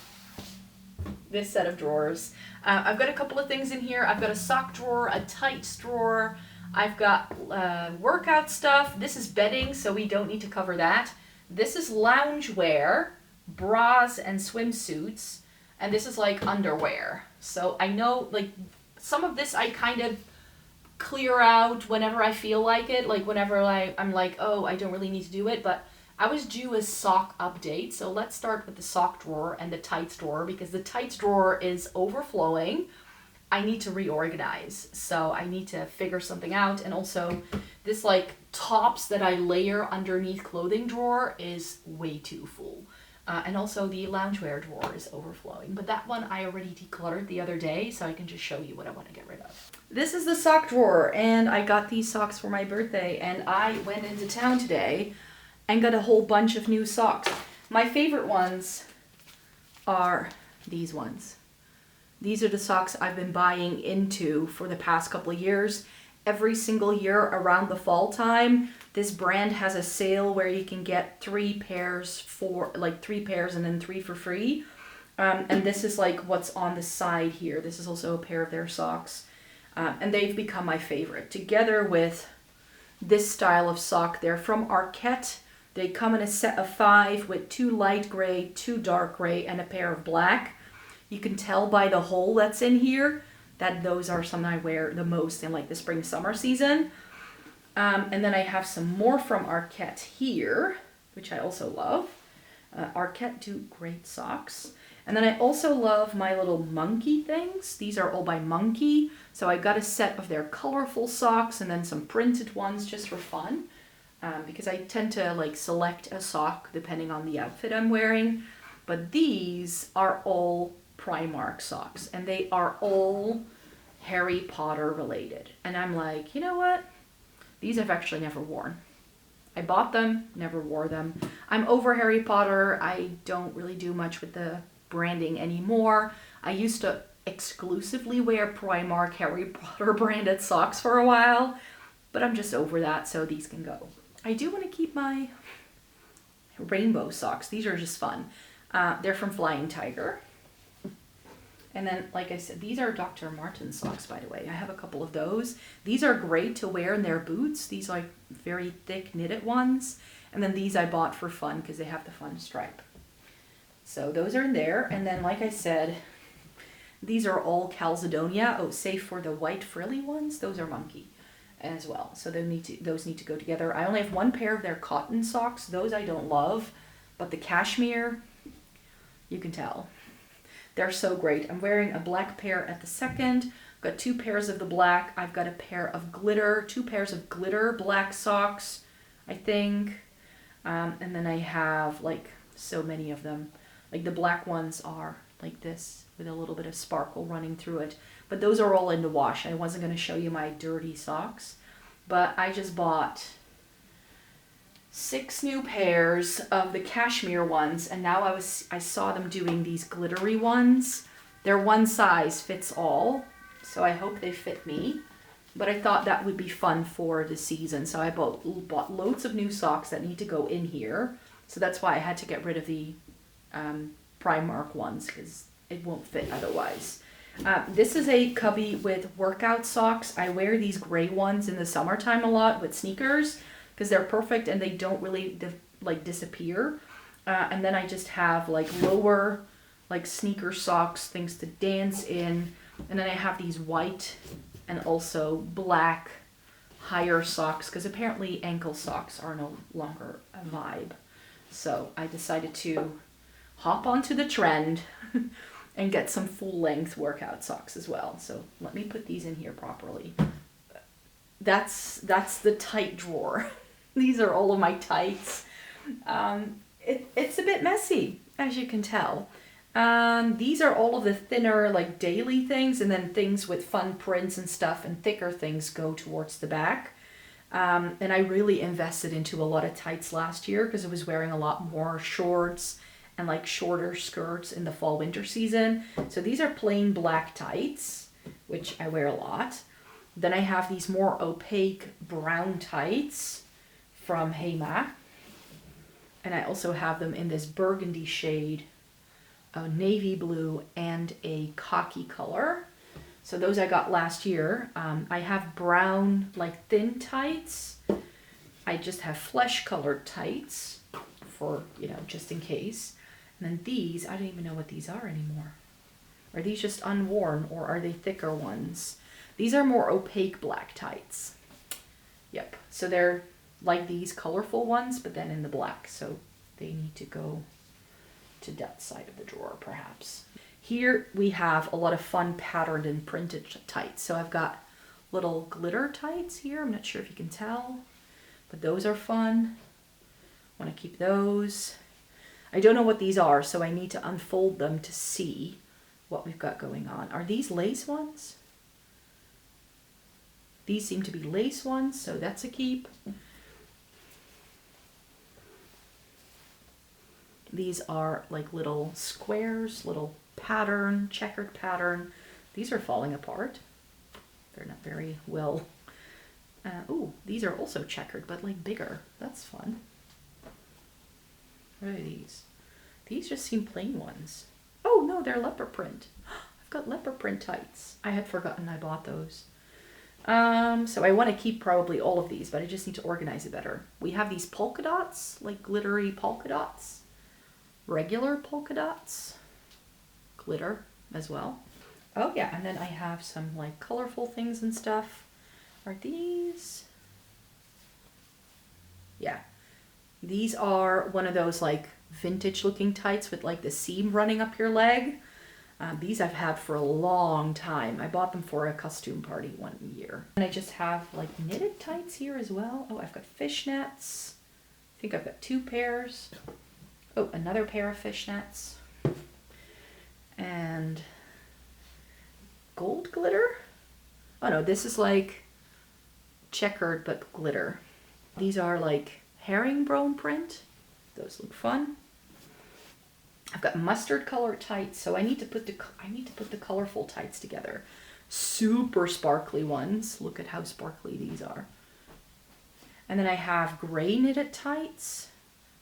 this set of drawers. I've got a couple of things in here. I've got a sock drawer, a tights drawer. I've got workout stuff. This is bedding, so we don't need to cover that. This is loungewear, bras and swimsuits, and this is like underwear. So I know, like, some of this I kind of clear out whenever I feel like it, like whenever I'm like, oh, I don't really need to do it, but I was due a sock update. So let's start with the sock drawer and the tights drawer, because the tights drawer is overflowing. I need to reorganize, so I need to figure something out. And also this like tops that I layer underneath clothing drawer is way too full. And also the loungewear drawer is overflowing, but that one I already decluttered the other day, so I can just show you what I want to get rid of. This is the sock drawer, and I got these socks for my birthday, and I went into town today and got a whole bunch of new socks. My favorite ones are these ones. These are the socks I've been buying into for the past couple of years. Every single year around the fall time, this brand has a sale where you can get 3 pairs for, like 3 pairs and then 3 for free. And this is like what's on the side here. This is also a pair of their socks. And they've become my favorite. Together with this style of sock, they're from Arquette. They come in a set of 5 with 2 light gray, 2 dark gray, and a pair of black. You can tell by the hole that's in here that those are something I wear the most in like the spring summer season. And then I have some more from Arquette here, which I also love. Arquette do great socks. And then I also love my little monkey things. These are all by Monkey. So I got a set of their colorful socks and then some printed ones just for fun. Because I tend to like select a sock depending on the outfit I'm wearing. But these are all Primark socks, and they are all Harry Potter related. And I'm like, you know what? These I've actually never worn. I bought them, never wore them. I'm over Harry Potter. I don't really do much with the branding anymore. I used to exclusively wear Primark Harry Potter branded socks for a while, but I'm just over that, so these can go. I do want to keep my rainbow socks. These are just fun. They're from Flying Tiger. And then, like I said, these are Dr. Martens socks, by the way. I have a couple of those. These are great to wear in their boots. These like very thick knitted ones. And then these I bought for fun because they have the fun stripe. So those are in there. And then, like I said, these are all Calzedonia. Oh, save for the white frilly ones. Those are Monkey as well. So those need to go together. I only have one pair of their cotton socks. Those I don't love. But the cashmere, you can tell. They're so great. I'm wearing a black pair at the second. I've got 2 pairs of the black. I've got a pair of glitter, 2 pairs of glitter black socks, I think. And then I have like so many of them. Like the black ones are like this with a little bit of sparkle running through it. But those are all in the wash. I wasn't going to show you my dirty socks, but I just bought 6 new pairs of the cashmere ones, and now I saw them doing these glittery ones. They're one size fits all, so I hope they fit me. But I thought that would be fun for the season, so I bought loads of new socks that need to go in here. So that's why I had to get rid of the Primark ones, because it won't fit otherwise. This is a cubby with workout socks. I wear these gray ones in the summertime a lot with sneakers, because they're perfect and they don't really disappear. And then I just have like lower like sneaker socks, things to dance in. And then I have these white and also black higher socks, because apparently ankle socks are no longer a vibe. So I decided to hop onto the trend and get some full length workout socks as well. So let me put these in here properly. That's the tight drawer. These are all of my tights. It's a bit messy, as you can tell. These are all of the thinner, like daily things, and then things with fun prints and stuff, and thicker things go towards the back. And I really invested into a lot of tights last year because I was wearing a lot more shorts and like shorter skirts in the fall winter season. So these are plain black tights, which I wear a lot. Then I have these more opaque brown tights from Hema, and I also have them in this burgundy shade, a navy blue, and a khaki color. So those I got last year. I have brown like thin tights. I just have flesh colored tights for, just in case. And then these, I don't even know what these are anymore. Are these just unworn, or are they thicker ones? These are more opaque black tights. Yep, so they're like these colorful ones, but then in the black, so they need to go to that side of the drawer perhaps. Here we have a lot of fun patterned and printed tights. So I've got little glitter tights here. I'm not sure if you can tell, but those are fun. Want to keep those. I don't know what these are, so I need to unfold them to see what we've got going on. Are these lace ones? These seem to be lace ones, so that's a keep. These are like little squares, little pattern, checkered pattern. These are falling apart. They're not very well. Ooh, these are also checkered, but like bigger. That's fun. What are these? These just seem plain ones. Oh no, they're leopard print. I've got leopard print tights. I had forgotten I bought those. So I want to keep probably all of these, but I just need to organize it better. We have these polka dots, like glittery polka dots. Regular polka dots. Glitter as well. Oh yeah, and then I have some like colorful things and stuff. Are these? Yeah. These are one of those like vintage looking tights with like the seam running up your leg. These I've had for a long time. I bought them for a costume party one year. And I just have like knitted tights here as well. Oh, I've got fishnets. I think I've got 2 pairs. Oh, another pair of fishnets. And and gold glitter. Oh no, this is like checkered but glitter. These are like herringbone print. Those look fun. I've got mustard color tights, so I need to put the colorful tights together. Super sparkly ones. Look at how sparkly these are. And then I have gray knitted tights.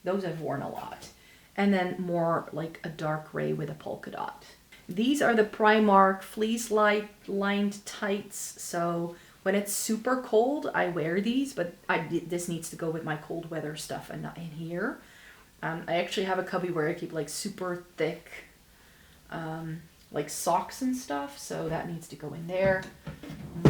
Those I've worn a lot. And then more like a dark gray with a polka dot. These are the Primark fleece lined tights. So when it's super cold, I wear these, but this needs to go with my cold weather stuff and not in here. I actually have a cubby where I keep like super thick like socks and stuff, so that needs to go in there.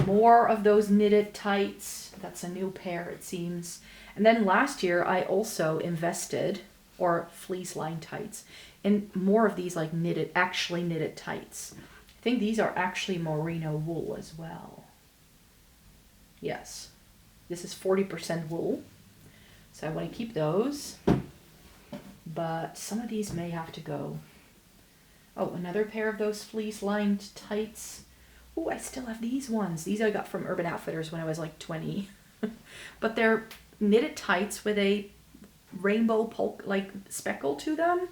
More of those knitted tights. That's a new pair, it seems. And then last year I also invested, or fleece lined tights, in more of these like actually knitted tights. I think these are actually merino wool as well. Yes, this is 40% wool, so I want to keep those. But some of these may have to go. Oh, another pair of those fleece lined tights. Oh, I still have these ones. These I got from Urban Outfitters when I was like 20. But they're knitted tights with a rainbow like speckle to them.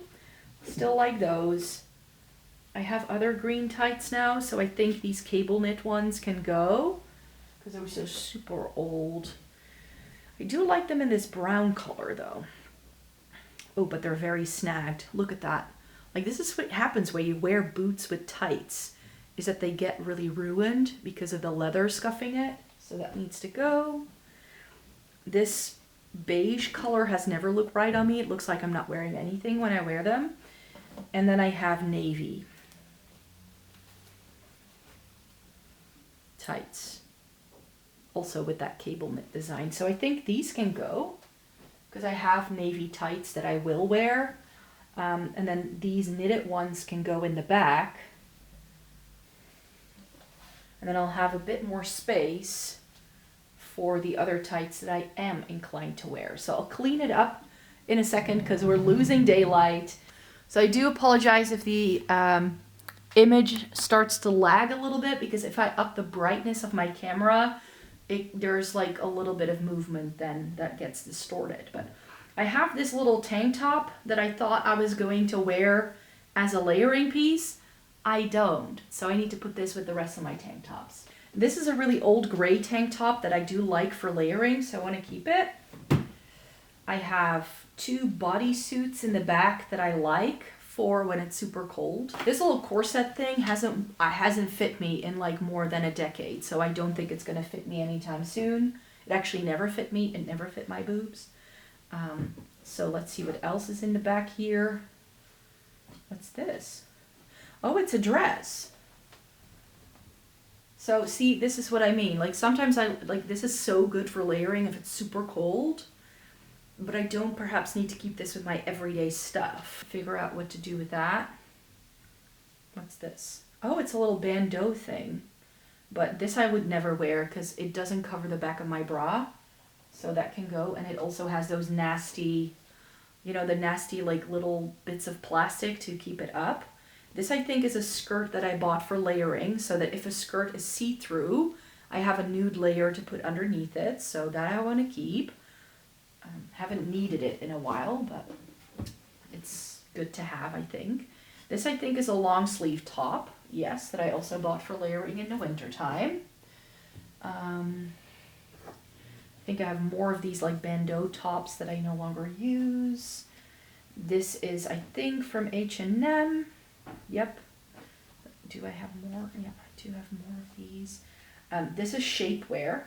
Still like those. I have other green tights now, so I think these cable knit ones can go because they're so super old. I do like them in this brown color though. Oh, but they're very snagged. Look at that. Like, this is what happens when you wear boots with tights, is that they get really ruined because of the leather scuffing it. So that needs to go. This beige color has never looked right on me. It looks like I'm not wearing anything when I wear them. And then I have navy tights, also with that cable knit design. So I think these can go, because I have navy tights that I will wear. And then these knitted ones can go in the back. And then I'll have a bit more space for the other tights that I am inclined to wear. So I'll clean it up in a second because we're losing daylight. So I do apologize if the image starts to lag a little bit, because if I up the brightness of my camera, there's like a little bit of movement then that gets distorted. But I have this little tank top that I thought I was going to wear as a layering piece. I don't. So I need to put this with the rest of my tank tops. This is a really old gray tank top that I do like for layering, so I want to keep it. I have two bodysuits in the back that I like for when it's super cold. This little corset thing hasn't fit me in like more than a decade, so I don't think it's going to fit me anytime soon. It actually never fit me. It never fit my boobs. So let's see what else is in the back here. What's this? Oh, it's a dress. So see, this is what I mean. Like sometimes this is so good for layering if it's super cold, but I don't perhaps need to keep this with my everyday stuff. Figure out what to do with that. What's this? Oh, it's a little bandeau thing, but this I would never wear because it doesn't cover the back of my bra. So that can go, and it also has those nasty, the nasty like little bits of plastic to keep it up. This I think is a skirt that I bought for layering, so that if a skirt is see-through, I have a nude layer to put underneath it, so that I want to keep. Haven't needed it in a while, but it's good to have, I think. This I think is a long sleeve top, yes, that I also bought for layering in the winter time. I think I have more of these like bandeau tops that I no longer use. This is, I think, from H&M. Yep. Do I have more? Yep, I do have more of these. This is shapewear,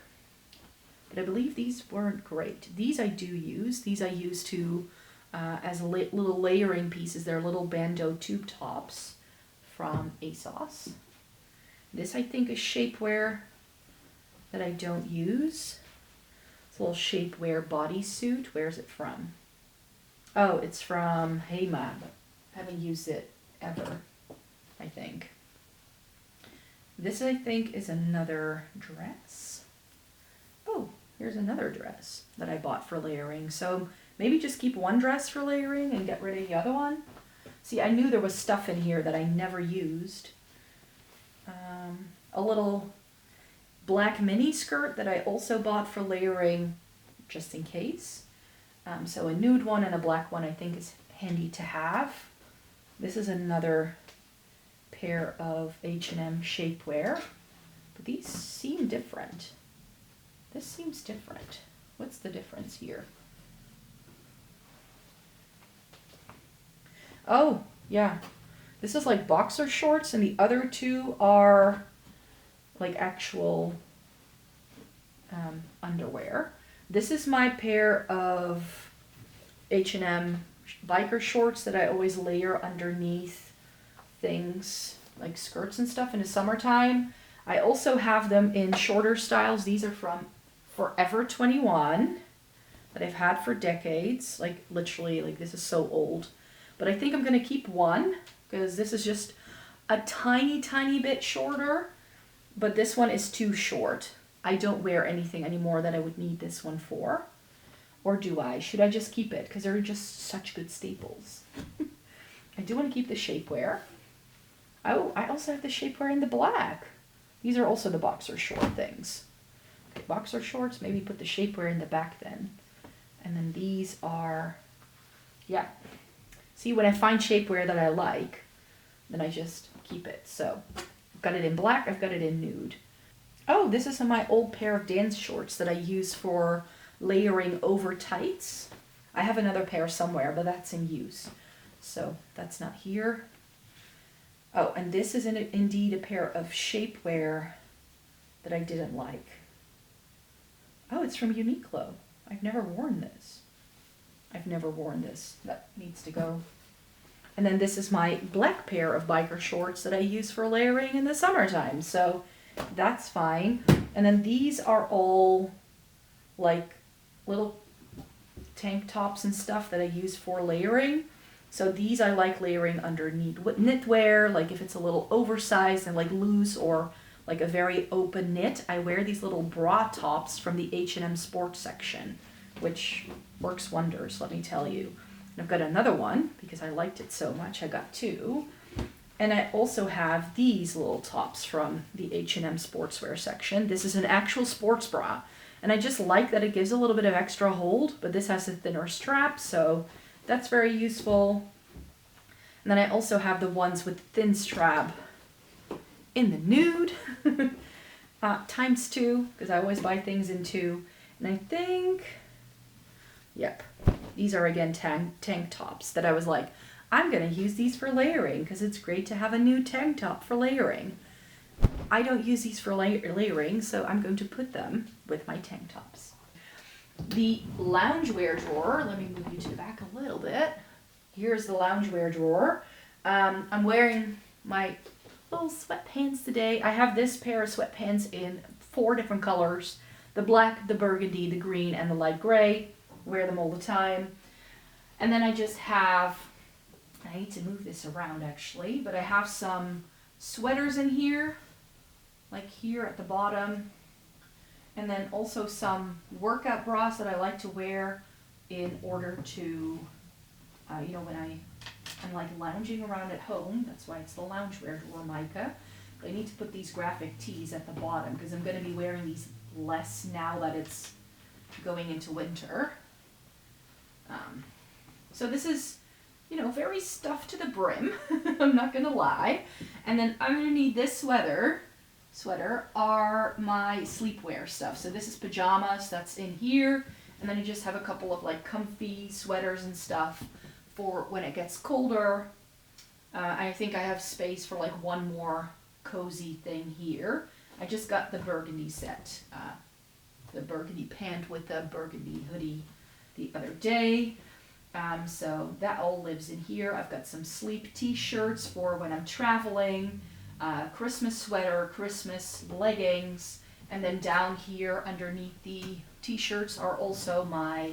but I believe these weren't great. These I do use. These I use to as little layering pieces. They're little bandeau tube tops from ASOS. This I think is shapewear that I don't use. It's a little shapewear bodysuit. Where's it from? Oh, it's from Hema. I haven't used it ever, I think. This I think is another dress. Oh, here's another dress that I bought for layering. So maybe just keep one dress for layering and get rid of the other one. See, I knew there was stuff in here that I never used. A little black mini skirt that I also bought for layering just in case. So a nude one and a black one I think is handy to have. This is another pair of H&M shapewear, but these seem different. This seems different. What's the difference here? Oh, yeah. This is like boxer shorts and the other two are like actual underwear. This is my pair of H&M biker shorts that I always layer underneath things like skirts and stuff in the summertime. I also have them in shorter styles. These are from Forever 21 that I've had for decades. Like literally, like this is so old. But I think I'm going to keep one because this is just a tiny, tiny bit shorter. But this one is too short. I don't wear anything anymore that I would need this one for. Or do I? Should I just keep it? Because they're just such good staples. I do want to keep the shapewear. Oh, I also have the shapewear in the black. These are also the boxer short things. Okay, boxer shorts, maybe put the shapewear in the back then. And then these are, yeah. See, when I find shapewear that I like, then I just keep it. So I've got it in black, I've got it in nude. Oh, this is my old pair of dance shorts that I use for layering over tights. I have another pair somewhere, but that's in use. So that's not here. Oh, and this is indeed a pair of shapewear that I didn't like. Oh, it's from Uniqlo. I've never worn this. I've never worn this. That needs to go. And then this is my black pair of biker shorts that I use for layering in the summertime. So that's fine. And then these are all like little tank tops and stuff that I use for layering. So these I like layering underneath knitwear, like if it's a little oversized and like loose or like a very open knit. I wear these little bra tops from the H&M sports section, which works wonders, let me tell you. And I've got another one because I liked it so much. I got two. And I also have these little tops from the H&M sportswear section. This is an actual sports bra. And I just like that it gives a little bit of extra hold, but this has a thinner strap, so that's very useful. And then I also have the ones with thin strap in the nude, times 2, because I always buy things in 2. And I think, yep, these are again tank tops that I was like, I'm going to use these for layering because it's great to have a new tank top for layering. I don't use these for layering, so I'm going to put them with my tank tops. The loungewear drawer, let me move you to the back a little bit. Here's the loungewear drawer. I'm wearing my little sweatpants today. I have this pair of sweatpants in 4 different colors. The black, the burgundy, the green, and the light gray. Wear them all the time. And then I just have, I need to move this around actually, but I have some sweaters in here, like here at the bottom. And then also some workout bras that I like to wear in order to, you know, when I'm like lounging around at home. That's why it's the loungewear drawer, Micah. But I need to put these graphic tees at the bottom because I'm going to be wearing these less now that it's going into winter. So this is, you know, very stuffed to the brim. I'm not going to lie. And then underneath this sweater are my sleepwear stuff. So this is pajamas, that's in here. And then you just have a couple of like comfy sweaters and stuff for when it gets colder. I think I have space for like one more cozy thing here. I just got the burgundy set, the burgundy pant with the burgundy hoodie the other day. So that all lives in here. I've got some sleep t-shirts for when I'm traveling, Christmas sweater, Christmas leggings, and then down here underneath the t-shirts are also my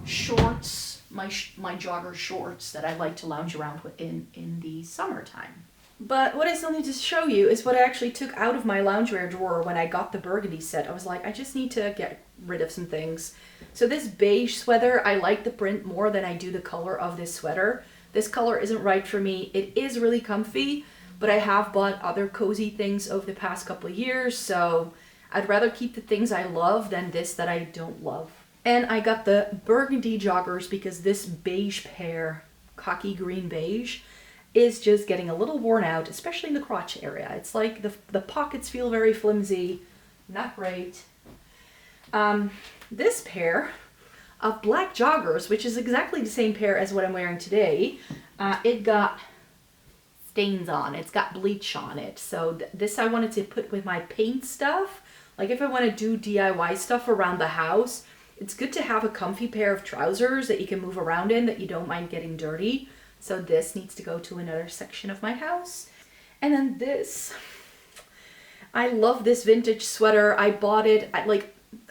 shorts, my jogger shorts that I like to lounge around with in the summertime. But what I still need to show you is what I actually took out of my loungewear drawer when I got the burgundy set. I was like, I just need to get rid of some things. So this beige sweater, I like the print more than I do the color of this sweater. This color isn't right for me. It is really comfy, but I have bought other cozy things over the past couple of years, so I'd rather keep the things I love than this that I don't love. And I got the burgundy joggers because this beige pair, khaki green beige, is just getting a little worn out, especially in the crotch area. It's like the pockets feel very flimsy, not great. This pair of black joggers, which is exactly the same pair as what I'm wearing today, it got stains on. It's got bleach on it. So this I wanted to put with my paint stuff. Like if I want to do DIY stuff around the house, it's good to have a comfy pair of trousers that you can move around in that you don't mind getting dirty. So this needs to go to another section of my house. And then this, I love this vintage sweater. I bought it,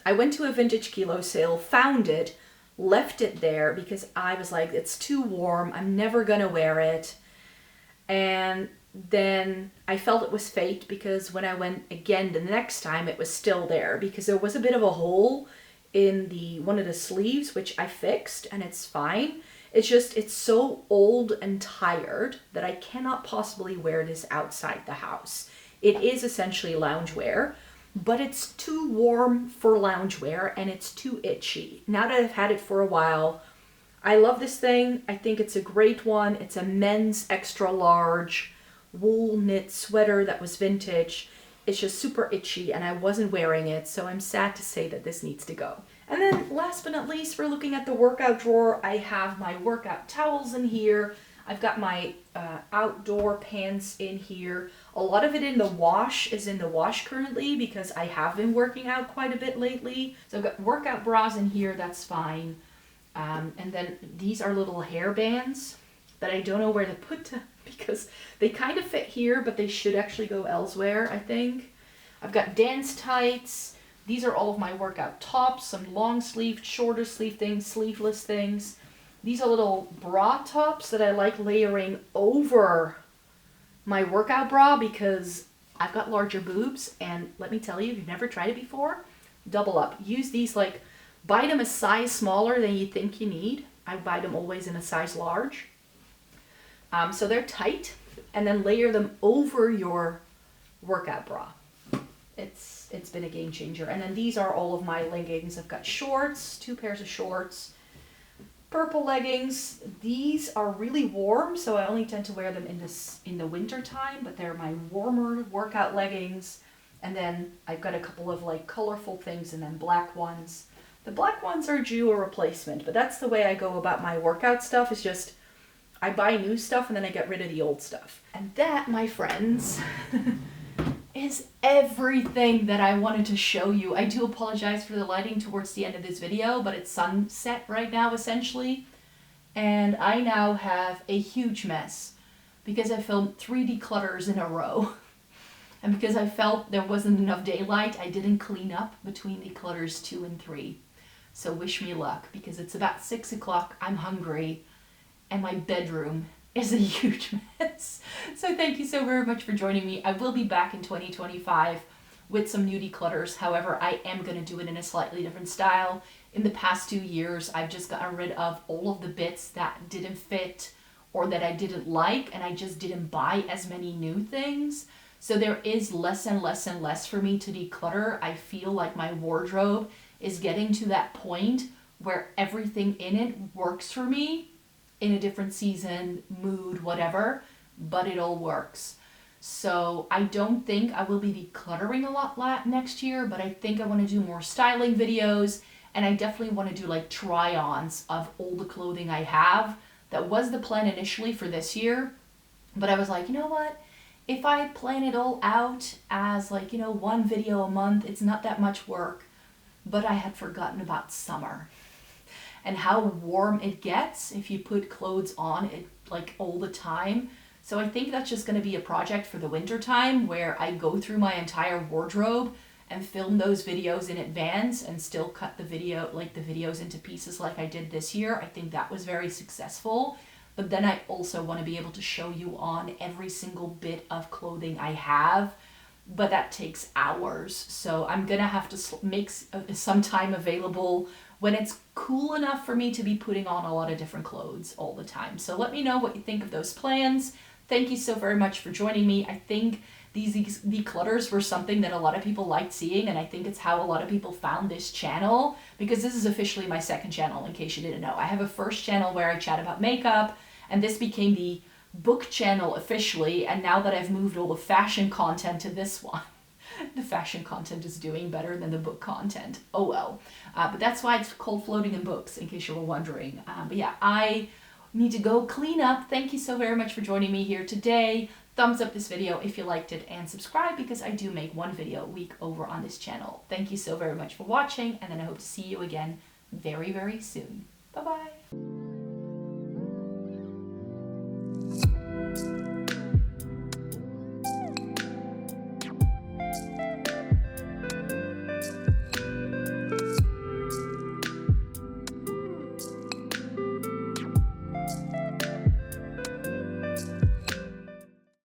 I went to a vintage kilo sale, found it, left it there because I was like, it's too warm. I'm never gonna wear it. And then I felt it was fake because when I went again the next time, it was still there because there was a bit of a hole in one of the sleeves, which I fixed, and it's fine. It's just, it's so old and tired that I cannot possibly wear this outside the house. It is essentially loungewear, but it's too warm for loungewear and it's too itchy. Now that I've had it for a while, I love this thing. I think it's a great one. It's a men's extra large wool knit sweater that was vintage. It's just super itchy and I wasn't wearing it, so I'm sad to say that this needs to go. And then last but not least, we're looking at the workout drawer. I have my workout towels in here. I've got my outdoor pants in here. A lot of it in the wash is in the wash currently because I have been working out quite a bit lately. So I've got workout bras in here, that's fine. And then these are little hair bands that I don't know where to put them because they kind of fit here, but they should actually go elsewhere, I think. I've got dance tights. These are all of my workout tops, some long sleeved, shorter sleeve things, sleeveless things. These are little bra tops that I like layering over my workout bra because I've got larger boobs, and let me tell you, if you've never tried it before, double up. Use these, like, buy them a size smaller than you think you need. I buy them always in a size large. So they're tight, and then layer them over your workout bra. It's been a game changer. And then these are all of my leggings. I've got shorts, 2 pairs of shorts, purple leggings. These are really warm, so I only tend to wear them in the winter time, but they're my warmer workout leggings. And then I've got a couple of like colorful things and then black ones. The black ones are due a replacement, but that's the way I go about my workout stuff. Is just I buy new stuff and then I get rid of the old stuff. And that, my friends, is everything that I wanted to show you. I do apologize for the lighting towards the end of this video, but it's sunset right now essentially. And I now have a huge mess because I filmed 3 declutters in a row. And because I felt there wasn't enough daylight, I didn't clean up between declutters 2 and 3. So wish me luck because it's about 6 o'clock, I'm hungry, and my bedroom is a huge mess. So thank you so very much for joining me. I will be back in 2025 with some new declutters. However, I am going to do it in a slightly different style. In the past 2 years, I've just gotten rid of all of the bits that didn't fit or that I didn't like, and I just didn't buy as many new things. So there is less and less and less for me to declutter. I feel like my wardrobe is getting to that point where everything in it works for me in a different season, mood, whatever, but it all works. So I don't think I will be decluttering a lot next year, but I think I want to do more styling videos, and I definitely want to do like try-ons of all the clothing I have. That was the plan initially for this year, but I was like, you know what? If I plan it all out as like, 1 video a month, it's not that much work. But I had forgotten about summer and how warm it gets if you put clothes on it like all the time. So I think that's just going to be a project for the winter time where I go through my entire wardrobe and film those videos in advance and still cut the videos into pieces like I did this year. I think that was very successful. But then I also want to be able to show you on every single bit of clothing I have, but that takes hours. So I'm going to have to make some time available when it's cool enough for me to be putting on a lot of different clothes all the time. So let me know what you think of those plans. Thank you so very much for joining me. I think these declutters were something that a lot of people liked seeing, and I think it's how a lot of people found this channel, because this is officially my second channel, in case you didn't know. I have a first channel where I chat about makeup, and this became the book channel officially, and now that I've moved all the fashion content to this one, the fashion content is doing better than the book content. Oh well. But that's why it's called Floating in Books, in case you were wondering. But yeah, I need to go clean up. Thank you so very much for joining me here today. Thumbs up this video if you liked it, and subscribe, because I do make one video a week over on this channel. Thank you so very much for watching, and then I hope to see you again very, very soon. Bye-bye.